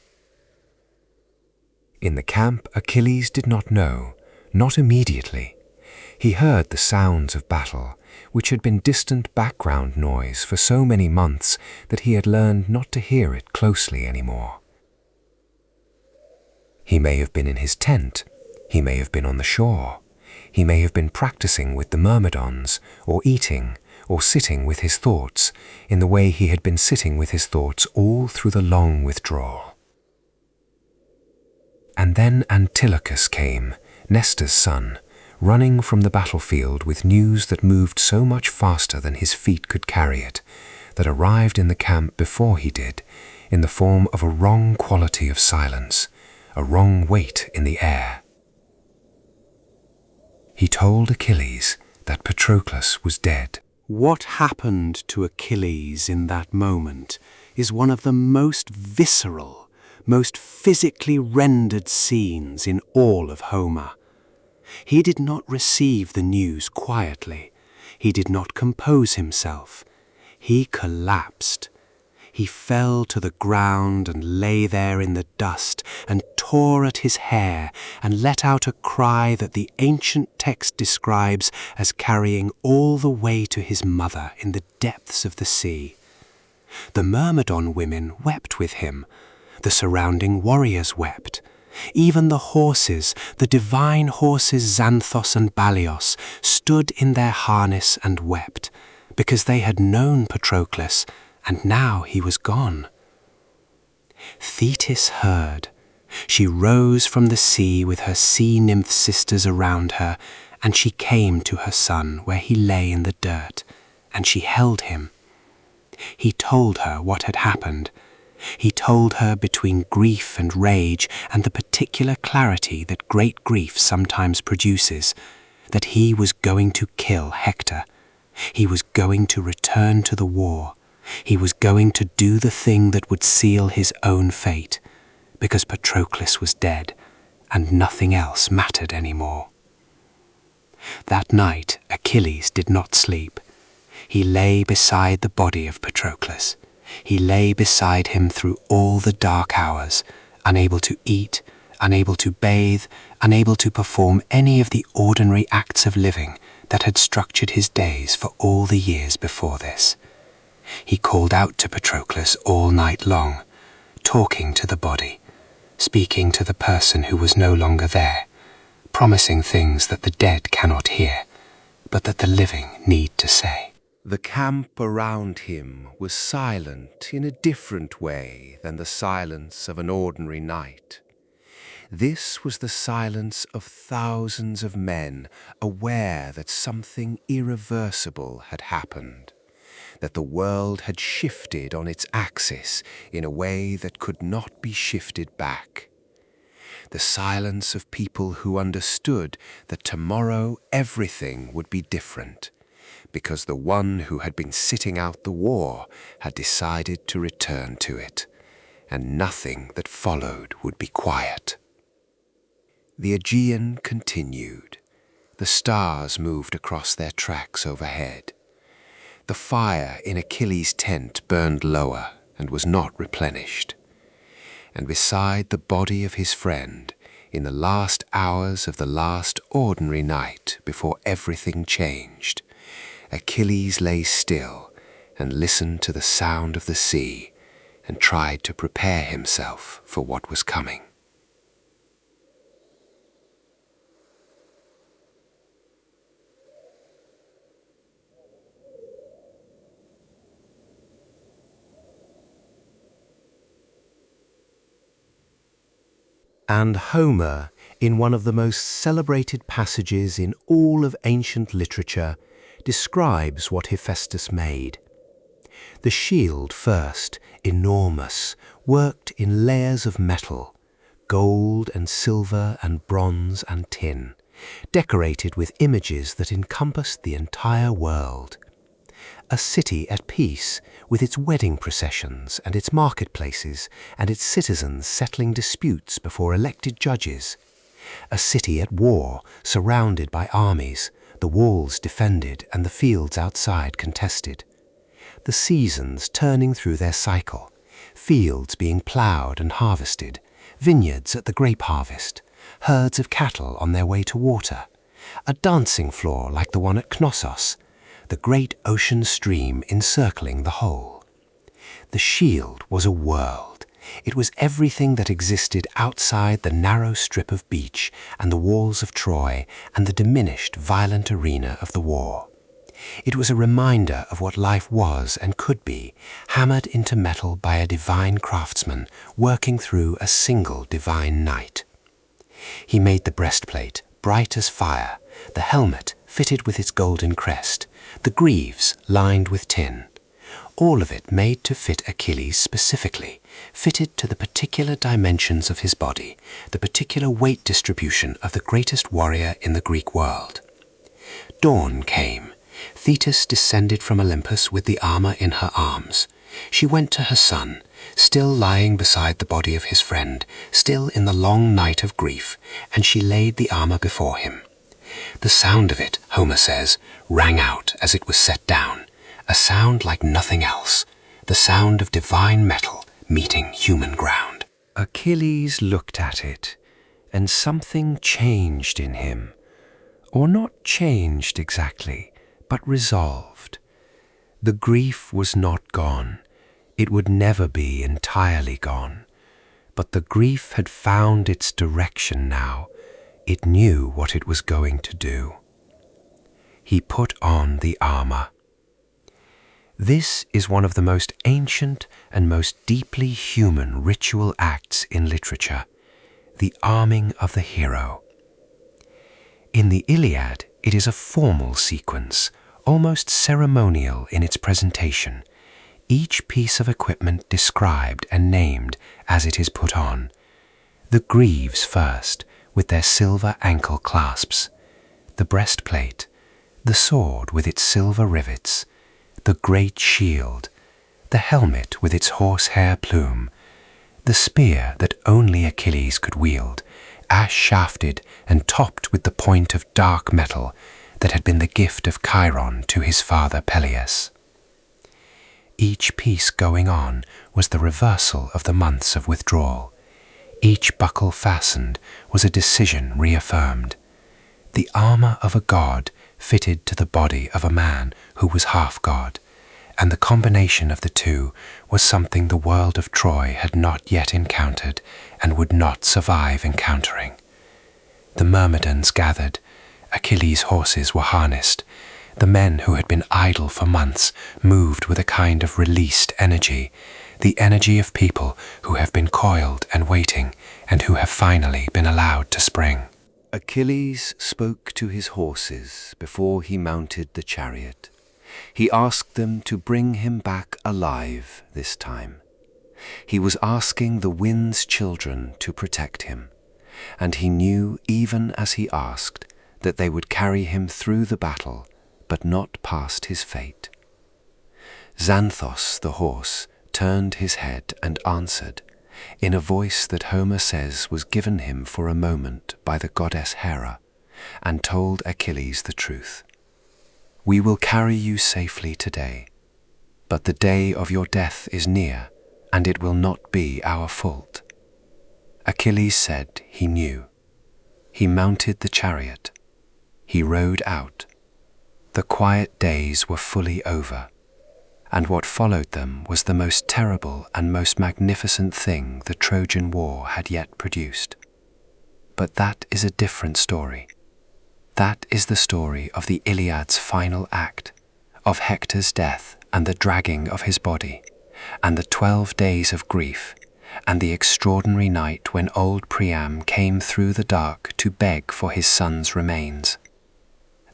In the camp, Achilles did not know, not immediately. He heard the sounds of battle, which had been distant background noise for so many months that he had learned not to hear it closely anymore. He may have been in his tent, he may have been on the shore, he may have been practicing with the myrmidons, or eating, or sitting with his thoughts, in the way he had been sitting with his thoughts all through the long withdrawal. And then Antilochus came, Nestor's son, running from the battlefield with news that moved so much faster than his feet could carry it, that arrived in the camp before he did, in the form of a wrong quality of silence, a wrong weight in the air. He told Achilles that Patroclus was dead.
What happened to Achilles in that moment is one of the most visceral, most physically rendered scenes in all of Homer. He did not receive the news quietly. He did not compose himself. He collapsed. He fell to the ground and lay there in the dust and tore at his hair and let out a cry that the ancient text describes as carrying all the way to his mother in the depths of the sea. The Myrmidon women wept with him. The surrounding warriors wept. Even the horses, the divine horses Xanthos and Balios, stood in their harness and wept, because they had known Patroclus, and now he was gone. Thetis heard. She rose from the sea with her sea nymph sisters around her, and she came to her son where he lay in the dirt, and she held him. He told her what had happened. He told her between grief and rage and the particular clarity that great grief sometimes produces, that he was going to kill Hector. He was going to return to the war. He was going to do the thing that would seal his own fate, because Patroclus was dead and nothing else mattered anymore. That night Achilles did not sleep. He lay beside the body of Patroclus. He lay beside him through all the dark hours, unable to eat, unable to bathe, unable to perform any of the ordinary acts of living that had structured his days for all the years before this. He called out to Patroclus all night long, talking to the body, speaking to the person who was no longer there, promising things that the dead cannot hear, but that the living need to say.
The camp around him was silent in a different way than the silence of an ordinary night. This was the silence of thousands of men aware that something irreversible had happened, that the world had shifted on its axis in a way that could not be shifted back. The silence of people who understood that tomorrow everything would be different, because the one who had been sitting out the war had decided to return to it, and nothing that followed would be quiet. The Aegean continued. The stars moved across their tracks overhead. The fire in Achilles' tent burned lower and was not replenished. And beside the body of his friend, in the last hours of the last ordinary night before everything changed, Achilles lay still and listened to the sound of the sea and tried to prepare himself for what was coming. And Homer, in one of the most celebrated passages in all of ancient literature, describes what Hephaestus made. The shield first, enormous, worked in layers of metal, gold and silver and bronze and tin, decorated with images that encompassed the entire world. A city at peace, with its wedding processions and its marketplaces and its citizens settling disputes before elected judges. A city at war, surrounded by armies, the walls defended and the fields outside contested. The seasons turning through their cycle, fields being ploughed and harvested, vineyards at the grape harvest, herds of cattle on their way to water, a dancing floor like the one at Knossos, the great ocean stream encircling the whole. The shield was a world. It was everything that existed outside the narrow strip of beach and the walls of Troy and the diminished, violent arena of the war. It was a reminder of what life was and could be, hammered into metal by a divine craftsman working through a single divine night. He made the breastplate bright as fire, the helmet fitted with its golden crest, the greaves lined with tin. All of it made to fit Achilles specifically, fitted to the particular dimensions of his body, the particular weight distribution of the greatest warrior in the Greek world. Dawn came. Thetis descended from Olympus with the armor in her arms. She went to her son, still lying beside the body of his friend, still in the long night of grief, and she laid the armor before him. The sound of it, Homer says, rang out as it was set down, a sound like nothing else, the sound of divine metal meeting human ground. Achilles looked at it, and something changed in him. Or not changed exactly, but resolved. The grief was not gone. It would never be entirely gone. But the grief had found its direction now. It knew what it was going to do. He put on the armor. This is one of the most ancient and most deeply human ritual acts in literature, the arming of the hero. In the Iliad, it is a formal sequence, almost ceremonial in its presentation, each piece of equipment described and named as it is put on. The greaves first, with their silver ankle clasps, the breastplate, the sword with its silver rivets, the great shield, the helmet with its horsehair plume, the spear that only Achilles could wield, ash-shafted and topped with the point of dark metal that had been the gift of Chiron to his father Peleus. Each piece going on was the reversal of the months of withdrawal. Each buckle fastened was a decision reaffirmed. The armor of a god fitted to the body of a man who was half god, and the combination of the two was something the world of Troy had not yet encountered and would not survive encountering. The Myrmidons gathered, Achilles' horses were harnessed, the men who had been idle for months moved with a kind of released energy, the energy of people who have been coiled and waiting and who have finally been allowed to spring. Achilles spoke to his horses before he mounted the chariot. He asked them to bring him back alive this time. He was asking the wind's children to protect him, and he knew even as he asked that they would carry him through the battle, but not past his fate. Xanthos the horse turned his head and answered, in a voice that Homer says was given him for a moment by the goddess Hera, and told Achilles the truth. "We will carry you safely today, but the day of your death is near, and it will not be our fault." Achilles said he knew. He mounted the chariot. He rode out. The quiet days were fully over, and what followed them was the most terrible and most magnificent thing the Trojan War had yet produced. But that is a different story. That is the story of the Iliad's final act, of Hector's death and the dragging of his body, and the 12 days of grief, and the extraordinary night when old Priam came through the dark to beg for his son's remains.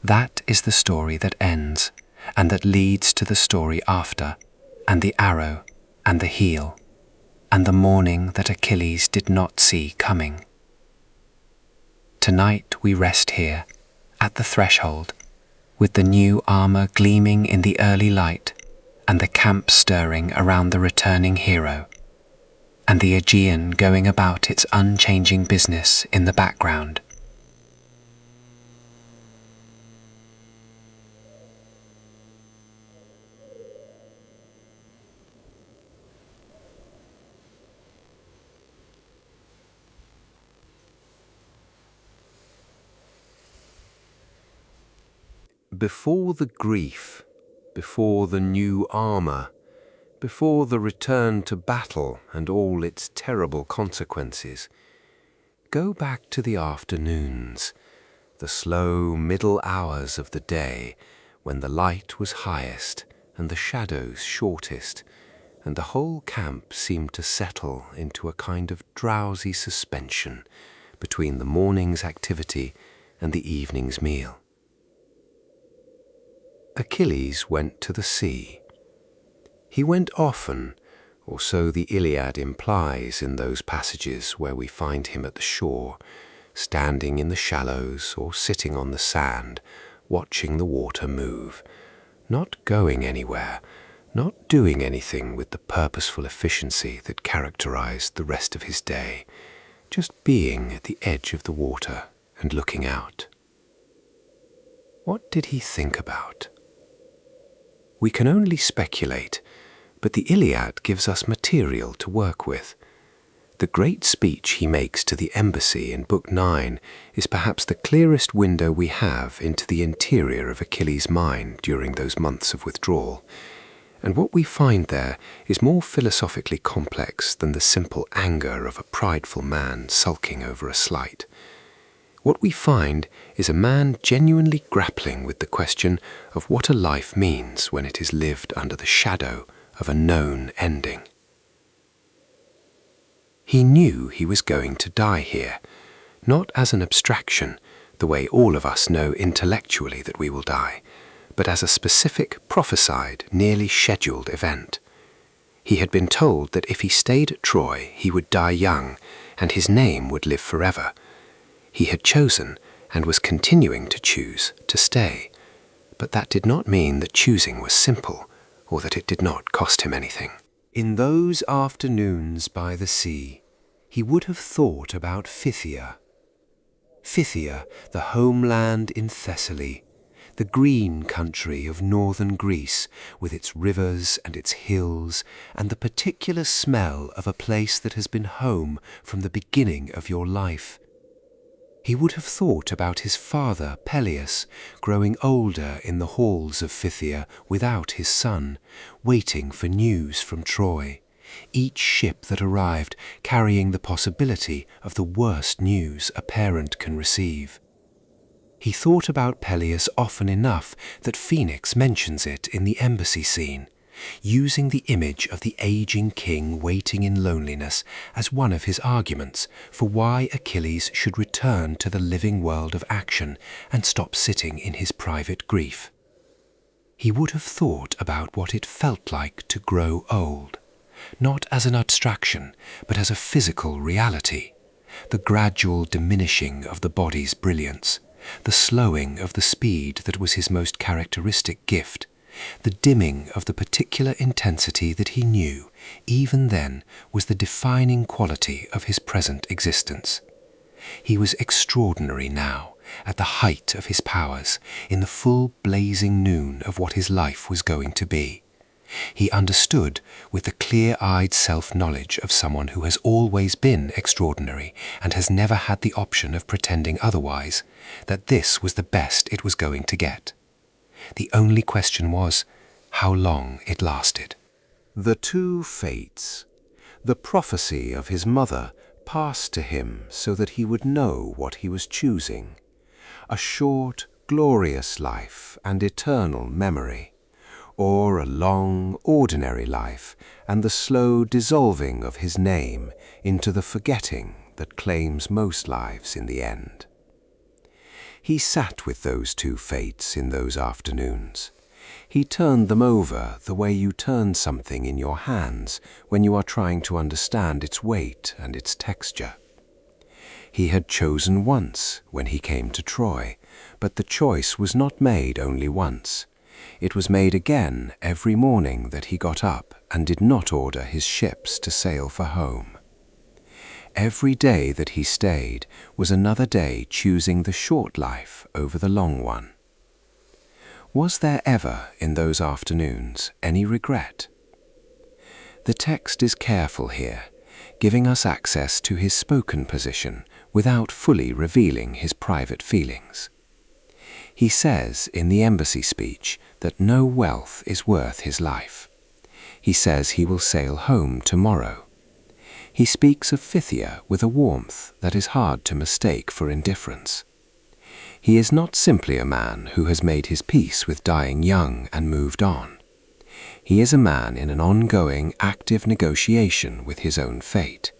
That is the story that ends, and that leads to the story after, and the arrow, and the heel, and the morning that Achilles did not see coming. Tonight we rest here, at the threshold, with the new armor gleaming in the early light, and the camp stirring around the returning hero, and the Aegean going about its unchanging business in the background. Before the grief, before the new armor, before the return to battle and all its terrible consequences, go back to the afternoons, the slow middle hours of the day when the light was highest and the shadows shortest, and the whole camp seemed to settle into a kind of drowsy suspension between the morning's activity and the evening's meal. Achilles went to the sea. He went often, or so the Iliad implies in those passages where we find him at the shore, standing in the shallows or sitting on the sand, watching the water move, not going anywhere, not doing anything with the purposeful efficiency that characterized the rest of his day, just being at the edge of the water and looking out. What did he think about? We can only speculate, but the Iliad gives us material to work with. The great speech he makes to the embassy in Book 9 is perhaps the clearest window we have into the interior of Achilles' mind during those months of withdrawal. And what we find there is more philosophically complex than the simple anger of a prideful man sulking over a slight. What we find is a man genuinely grappling with the question of what a life means when it is lived under the shadow of a known ending. He knew he was going to die here, not as an abstraction, the way all of us know intellectually that we will die, but as a specific, prophesied, nearly scheduled event. He had been told that if he stayed at Troy, he would die young, and his name would live forever. He had chosen, and was continuing to choose, to stay. But that did not mean that choosing was simple, or that it did not cost him anything. In those afternoons by the sea, he would have thought about Phthia. Phthia, the homeland in Thessaly, the green country of northern Greece, with its rivers and its hills, and the particular smell of a place that has been home from the beginning of your life. He would have thought about his father, Peleus, growing older in the halls of Phthia without his son, waiting for news from Troy, each ship that arrived carrying the possibility of the worst news a parent can receive. He thought about Peleus often enough that Phoenix mentions it in the embassy scene, using the image of the aging king waiting in loneliness as one of his arguments for why Achilles should return to the living world of action and stop sitting in his private grief. He would have thought about what it felt like to grow old, not as an abstraction, but as a physical reality, the gradual diminishing of the body's brilliance, the slowing of the speed that was his most characteristic gift, the dimming of the particular intensity that he knew, even then, was the defining quality of his present existence. He was extraordinary now, at the height of his powers, in the full blazing noon of what his life was going to be. He understood, with the clear-eyed self-knowledge of someone who has always been extraordinary and has never had the option of pretending otherwise, that this was the best it was going to get. The only question was how long it lasted. The two fates, the prophecy of his mother, passed to him so that he would know what he was choosing. A short, glorious life and eternal memory, or a long, ordinary life and the slow dissolving of his name into the forgetting that claims most lives in the end. He sat with those two fates in those afternoons. He turned them over the way you turn something in your hands when you are trying to understand its weight and its texture. He had chosen once when he came to Troy, but the choice was not made only once. It was made again every morning that he got up and did not order his ships to sail for home. Every day that he stayed was another day choosing the short life over the long one. Was there ever, in those afternoons, any regret? The text is careful here, giving us access to his spoken position without fully revealing his private feelings.
He says in the embassy speech that no wealth is worth his life. He says he will sail home tomorrow. He speaks of Phthia with a warmth that is hard to mistake for indifference. He is not simply a man who has made his peace with dying young and moved on. He is a man in an ongoing, active negotiation with his own fate,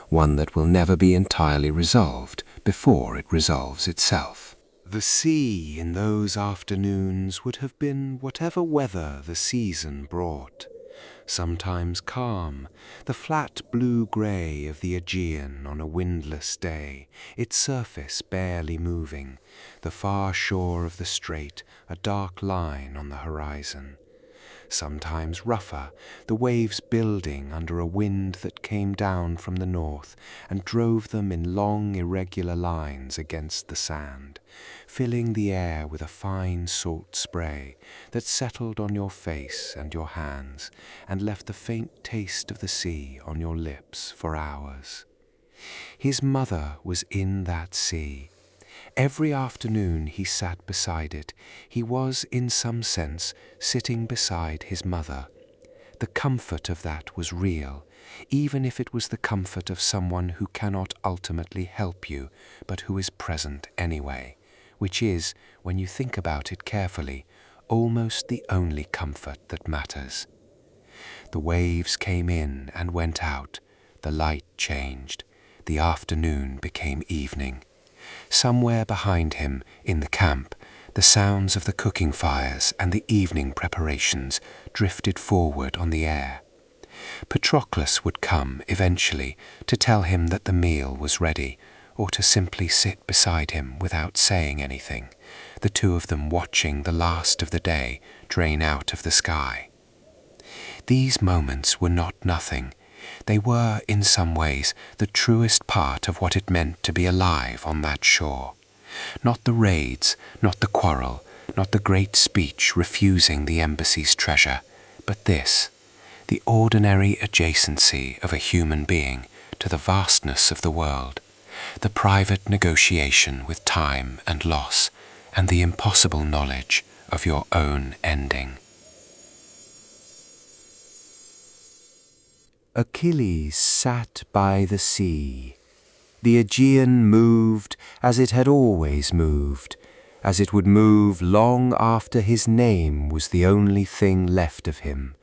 one that will never be entirely resolved before it resolves itself.
The sea in those afternoons would have been whatever weather the season brought. Sometimes calm, the flat blue-grey of the Aegean on a windless day, its surface barely moving, the far shore of the strait a dark line on the horizon. Sometimes rougher, the waves building under a wind that came down from the north and drove them in long irregular lines against the sand, filling the air with a fine salt spray that settled on your face and your hands and left the faint taste of the sea on your lips for hours. His mother was in that sea. Every afternoon he sat beside it. He was, in some sense, sitting beside his mother. The comfort of that was real, even if it was the comfort of someone who cannot ultimately help you, but who is present anyway, which is, when you think about it carefully, almost the only comfort that matters. The waves came in and went out. The light changed. The afternoon became evening. Somewhere behind him, in the camp, the sounds of the cooking fires and the evening preparations drifted forward on the air. Patroclus would come, eventually, to tell him that the meal was ready, or to simply sit beside him without saying anything, the two of them watching the last of the day drain out of the sky. These moments were not nothing. They were, in some ways, the truest part of what it meant to be alive on that shore. Not the raids, not the quarrel, not the great speech refusing the embassy's treasure, but this, the ordinary adjacency of a human being to the vastness of the world, the private negotiation with time and loss, and the impossible knowledge of your own ending.
Achilles sat by the sea. The Aegean moved as it had always moved, as it would move long after his name was the only thing left of him.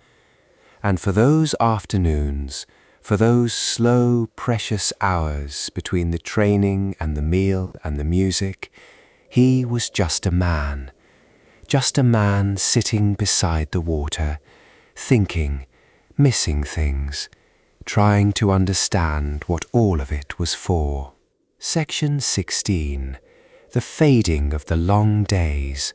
And for those afternoons, for those slow, precious hours between the training and the meal and the music, he was just a man sitting beside the water, thinking, missing things, trying to understand what all of it was for. Section 16. The fading of the long days,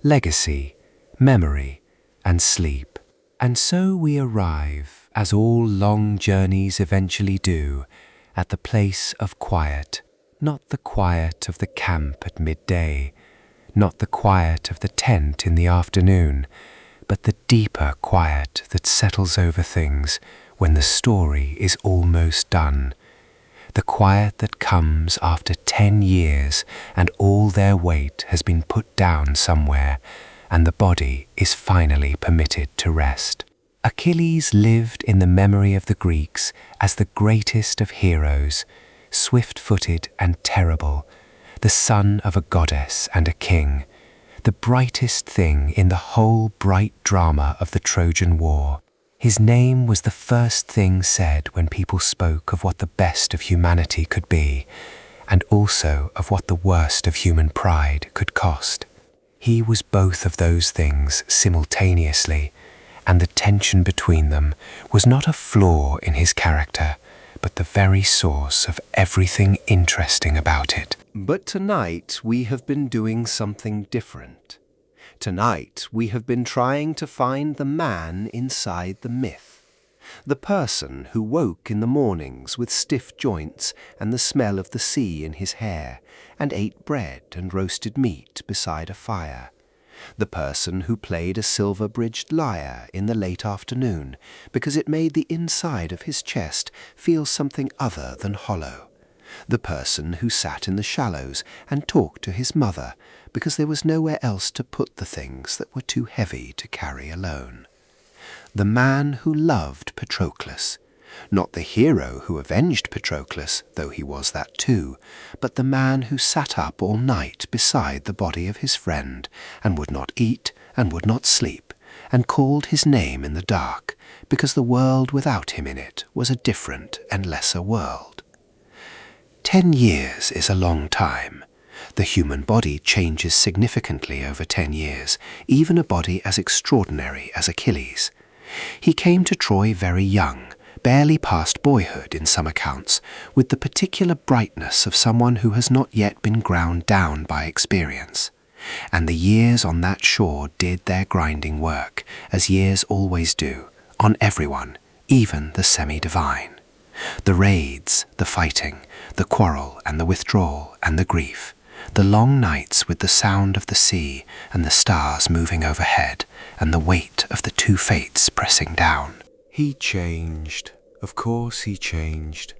legacy, memory, and sleep. And so we arrive, as all long journeys eventually do, at the place of quiet. Not the quiet of the camp at midday, not the quiet of the tent in the afternoon, but the deeper quiet that settles over things when the story is almost done. The quiet that comes after 10 years and all their weight has been put down somewhere and the body is finally permitted to rest. Achilles lived in the memory of the Greeks as the greatest of heroes, swift-footed and terrible, the son of a goddess and a king, the brightest thing in the whole bright drama of the Trojan War. His name was the first thing said when people spoke of what the best of humanity could be, and also of what the worst of human pride could cost. He was both of those things simultaneously, and the tension between them was not a flaw in his character, but the very source of everything interesting about it.
But tonight we have been doing something different. Tonight we have been trying to find the man inside the myth, the person who woke in the mornings with stiff joints and the smell of the sea in his hair, and ate bread and roasted meat beside a fire, the person who played a silver-bridged lyre in the late afternoon because it made the inside of his chest feel something other than hollow,
the person who sat in the shallows and talked to his mother because there was nowhere else to put the things that were too heavy to carry alone. The man who loved Patroclus, not the hero who avenged Patroclus, though he was that too, but the man who sat up all night beside the body of his friend, and would not eat and would not sleep, and called his name in the dark, because the world without him in it was a different and lesser world. 10 years is a long time. The human body changes significantly over 10 years, even a body as extraordinary as Achilles. He came to Troy very young, barely past boyhood in some accounts, with the particular brightness of someone who has not yet been ground down by experience. And the years on that shore did their grinding work, as years always do, on everyone, even the semi-divine. The raids, the fighting, the quarrel and the withdrawal and the grief, the long nights with the sound of the sea and the stars moving overhead and the weight of the two fates pressing down.
He changed. Of course he changed.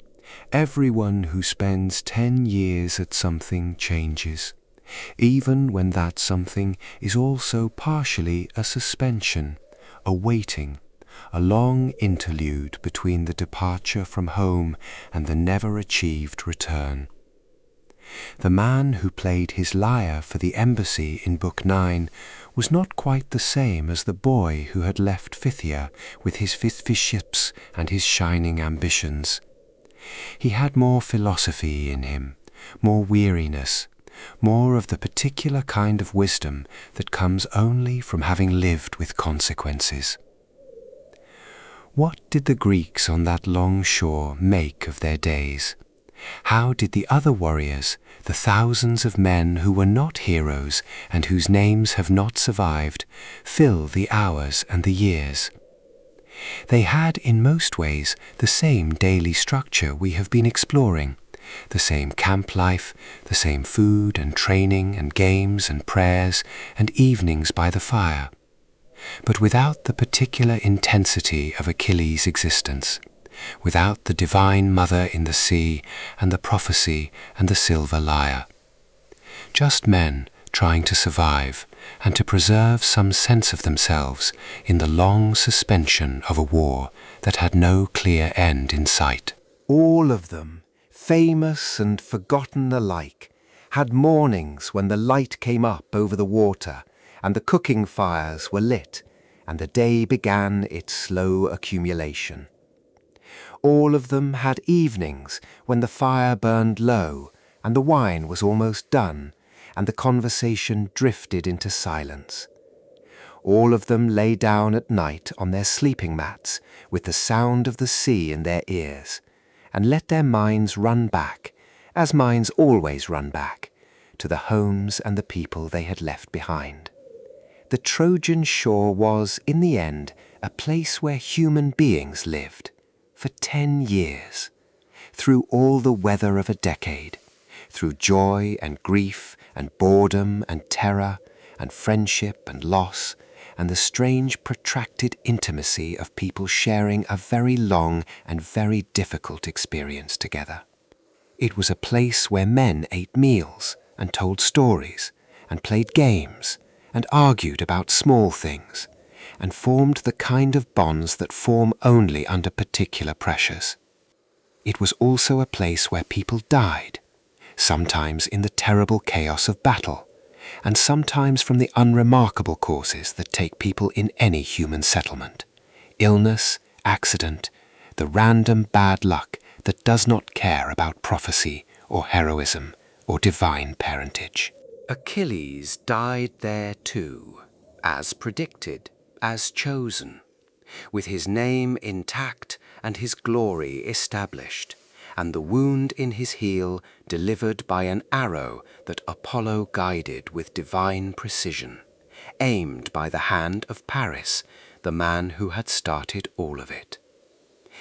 Everyone who spends 10 years at something changes, even when that something is also partially a suspension, a waiting, a long interlude between the departure from home and the never-achieved return. The man who played his lyre for the embassy in Book 9 was not quite the same as the boy who had left Phthia with his 50 ships and his shining ambitions. He had more philosophy in him, more weariness, more of the particular kind of wisdom that comes only from having lived with consequences. What did the Greeks on that long shore make of their days? How did the other warriors, the thousands of men who were not heroes and whose names have not survived, fill the hours and the years? They had in most ways the same daily structure we have been exploring, the same camp life, the same food and training and games and prayers and evenings by the fire, but without the particular intensity of Achilles' existence, without the divine mother in the sea and the prophecy and the silver lyre. Just men trying to survive and to preserve some sense of themselves in the long suspension of a war that had no clear end in sight.
All of them, famous and forgotten alike, had mornings when the light came up over the water and the cooking fires were lit and the day began its slow accumulation. All of them had evenings when the fire burned low and the wine was almost done and the conversation drifted into silence. All of them lay down at night on their sleeping mats with the sound of the sea in their ears and let their minds run back, as minds always run back, to the homes and the people they had left behind. The Trojan shore was, in the end, a place where human beings lived. For 10 years, through all the weather of a decade, through joy and grief and boredom and terror and friendship and loss and the strange protracted intimacy of people sharing a very long and very difficult experience together. It was a place where men ate meals and told stories and played games and argued about small things and formed the kind of bonds that form only under particular pressures. It was also a place where people died, sometimes in the terrible chaos of battle, and sometimes from the unremarkable causes that take people in any human settlement: illness, accident, the random bad luck that does not care about prophecy or heroism or divine parentage.
Achilles died there too, as predicted, as chosen, with his name intact and his glory established, and the wound in his heel delivered by an arrow that Apollo guided with divine precision, aimed by the hand of Paris, the man who had started all of it.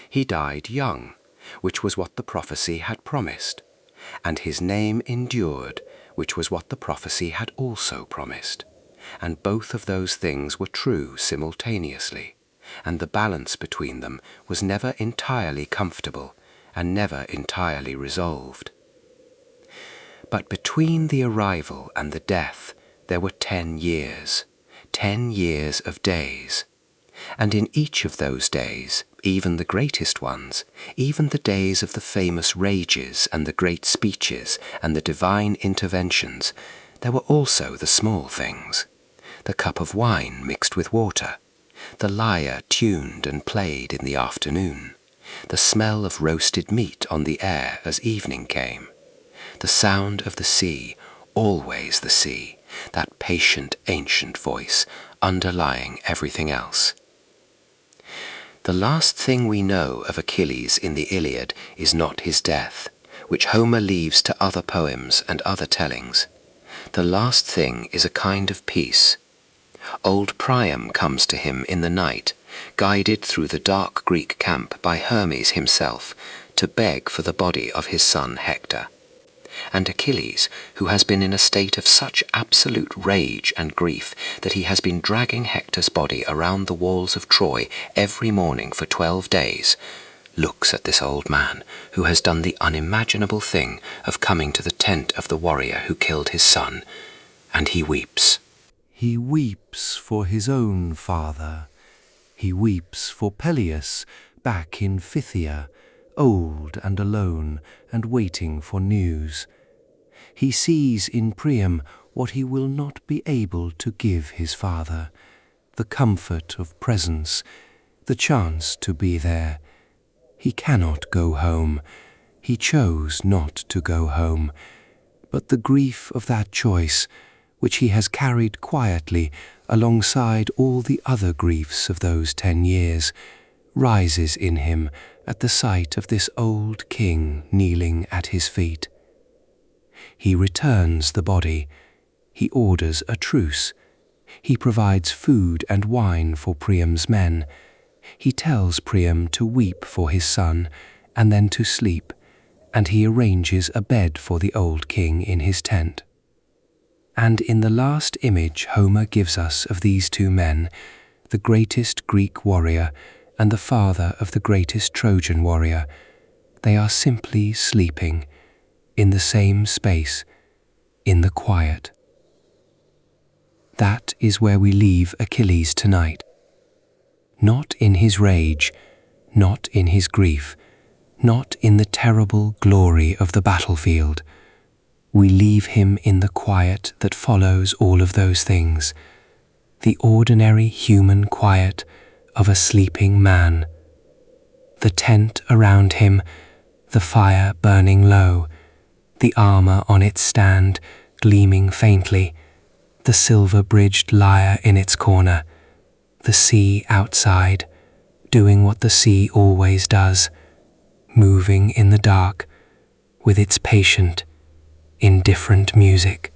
He died young, which was what the prophecy had promised, and his name endured, which was what the prophecy had also promised, and both of those things were true simultaneously, and the balance between them was never entirely comfortable and never entirely resolved. But between the arrival and the death, there were 10 years, 10 years of days. And in each of those days, even the greatest ones, even the days of the famous rages and the great speeches and the divine interventions, there were also the small things. The cup of wine mixed with water, the lyre tuned and played in the afternoon, the smell of roasted meat on the air as evening came, the sound of the sea, always the sea, that patient ancient voice underlying everything else. The last thing we know of Achilles in the Iliad is not his death, which Homer leaves to other poems and other tellings. The last thing is a kind of peace. Old Priam comes to him in the night, guided through the dark Greek camp by Hermes himself, to beg for the body of his son Hector. And Achilles, who has been in a state of such absolute rage and grief that he has been dragging Hector's body around the walls of Troy every morning for 12 days, looks at this old man who has done the unimaginable thing of coming to the tent of the warrior who killed his son, and he weeps.
He weeps for his own father. He weeps for Peleus back in Phthia, old and alone and waiting for news. He sees in Priam what he will not be able to give his father, the comfort of presence, the chance to be there. He cannot go home. He chose not to go home. But the grief of that choice, which he has carried quietly alongside all the other griefs of those 10 years, rises in him at the sight of this old king kneeling at his feet. He returns the body. He orders a truce. He provides food and wine for Priam's men. He tells Priam to weep for his son and then to sleep, and he arranges a bed for the old king in his tent. And in the last image Homer gives us of these two men, the greatest Greek warrior and the father of the greatest Trojan warrior, they are simply sleeping in the same space, in the quiet. That is where we leave Achilles tonight. Not in his rage, not in his grief, not in the terrible glory of the battlefield. We leave him in the quiet that follows all of those things, the ordinary human quiet of a sleeping man. The tent around him, the fire burning low, the armor on its stand gleaming faintly, the silver-bridged lyre in its corner, the sea outside, doing what the sea always does, moving in the dark with its patient, indifferent music.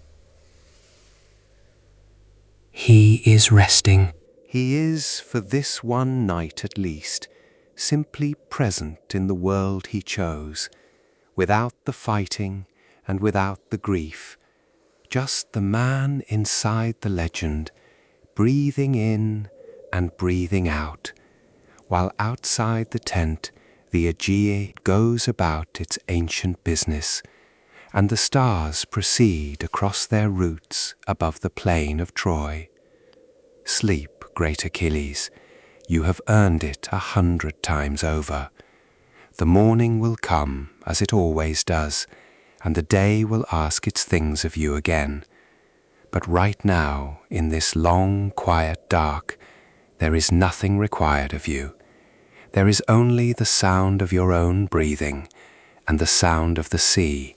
He is resting.
He is, for this one night at least, simply present in the world he chose, without the fighting and without the grief, just the man inside the legend, breathing in and breathing out, while outside the tent the Achilles goes about its ancient business, and the stars proceed across their routes above the plain of Troy. Sleep, great Achilles, you have earned it 100 times over. The morning will come, as it always does, and the day will ask its things of you again. But right now, in this long, quiet dark, there is nothing required of you. There is only the sound of your own breathing, and the sound of the sea,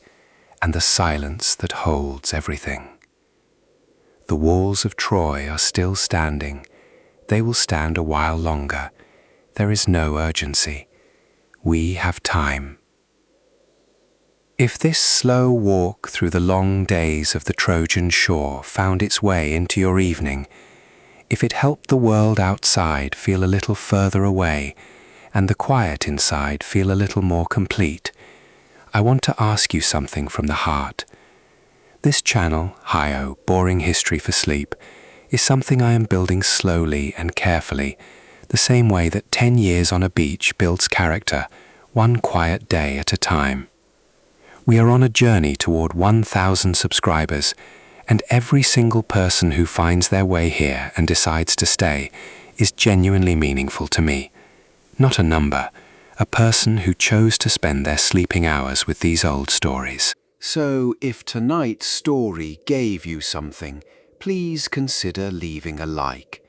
and the silence that holds everything. The walls of Troy are still standing. They will stand a while longer. There is no urgency. We have time. If this slow walk through the long days of the Trojan shore found its way into your evening, if it helped the world outside feel a little further away, and the quiet inside feel a little more complete, I want to ask you something from the heart. This channel, Hi-O, Boring History for Sleep, is something I am building slowly and carefully, the same way that 10 years on a beach builds character, one quiet day at a time.
We are on a journey toward 1,000 subscribers, and every single person who finds their way here and decides to stay is genuinely meaningful to me. Not a number, a person who chose to spend their sleeping hours with these old stories.
So, if tonight's story gave you something, please consider leaving a like.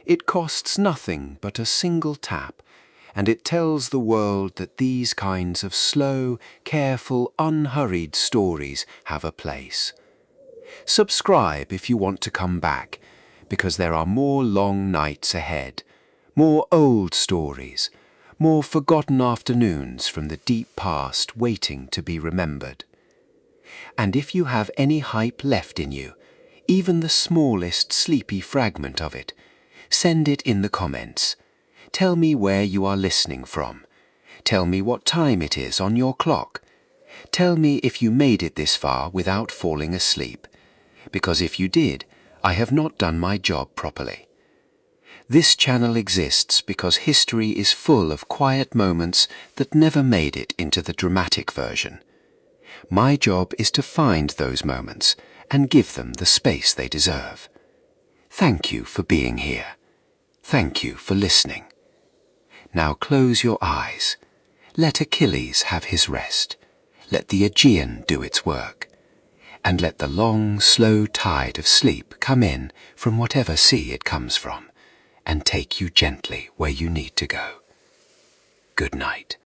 It costs nothing but a single tap, and it tells the world that these kinds of slow, careful, unhurried stories have a place. Subscribe if you want to come back, because there are more long nights ahead, more old stories, more forgotten afternoons from the deep past waiting to be remembered. And if you have any hype left in you, even the smallest sleepy fragment of it, send it in the comments. Tell me where you are listening from. Tell me what time it is on your clock. Tell me if you made it this far without falling asleep, because if you did, I have not done my job properly. This channel exists because history is full of quiet moments that never made it into the dramatic version. My job is to find those moments and give them the space they deserve. Thank you for being here. Thank you for listening. Now close your eyes. Let Achilles have his rest. Let the Aegean do its work. And let the long, slow tide of sleep come in from whatever sea it comes from, and take you gently where you need to go. Good night.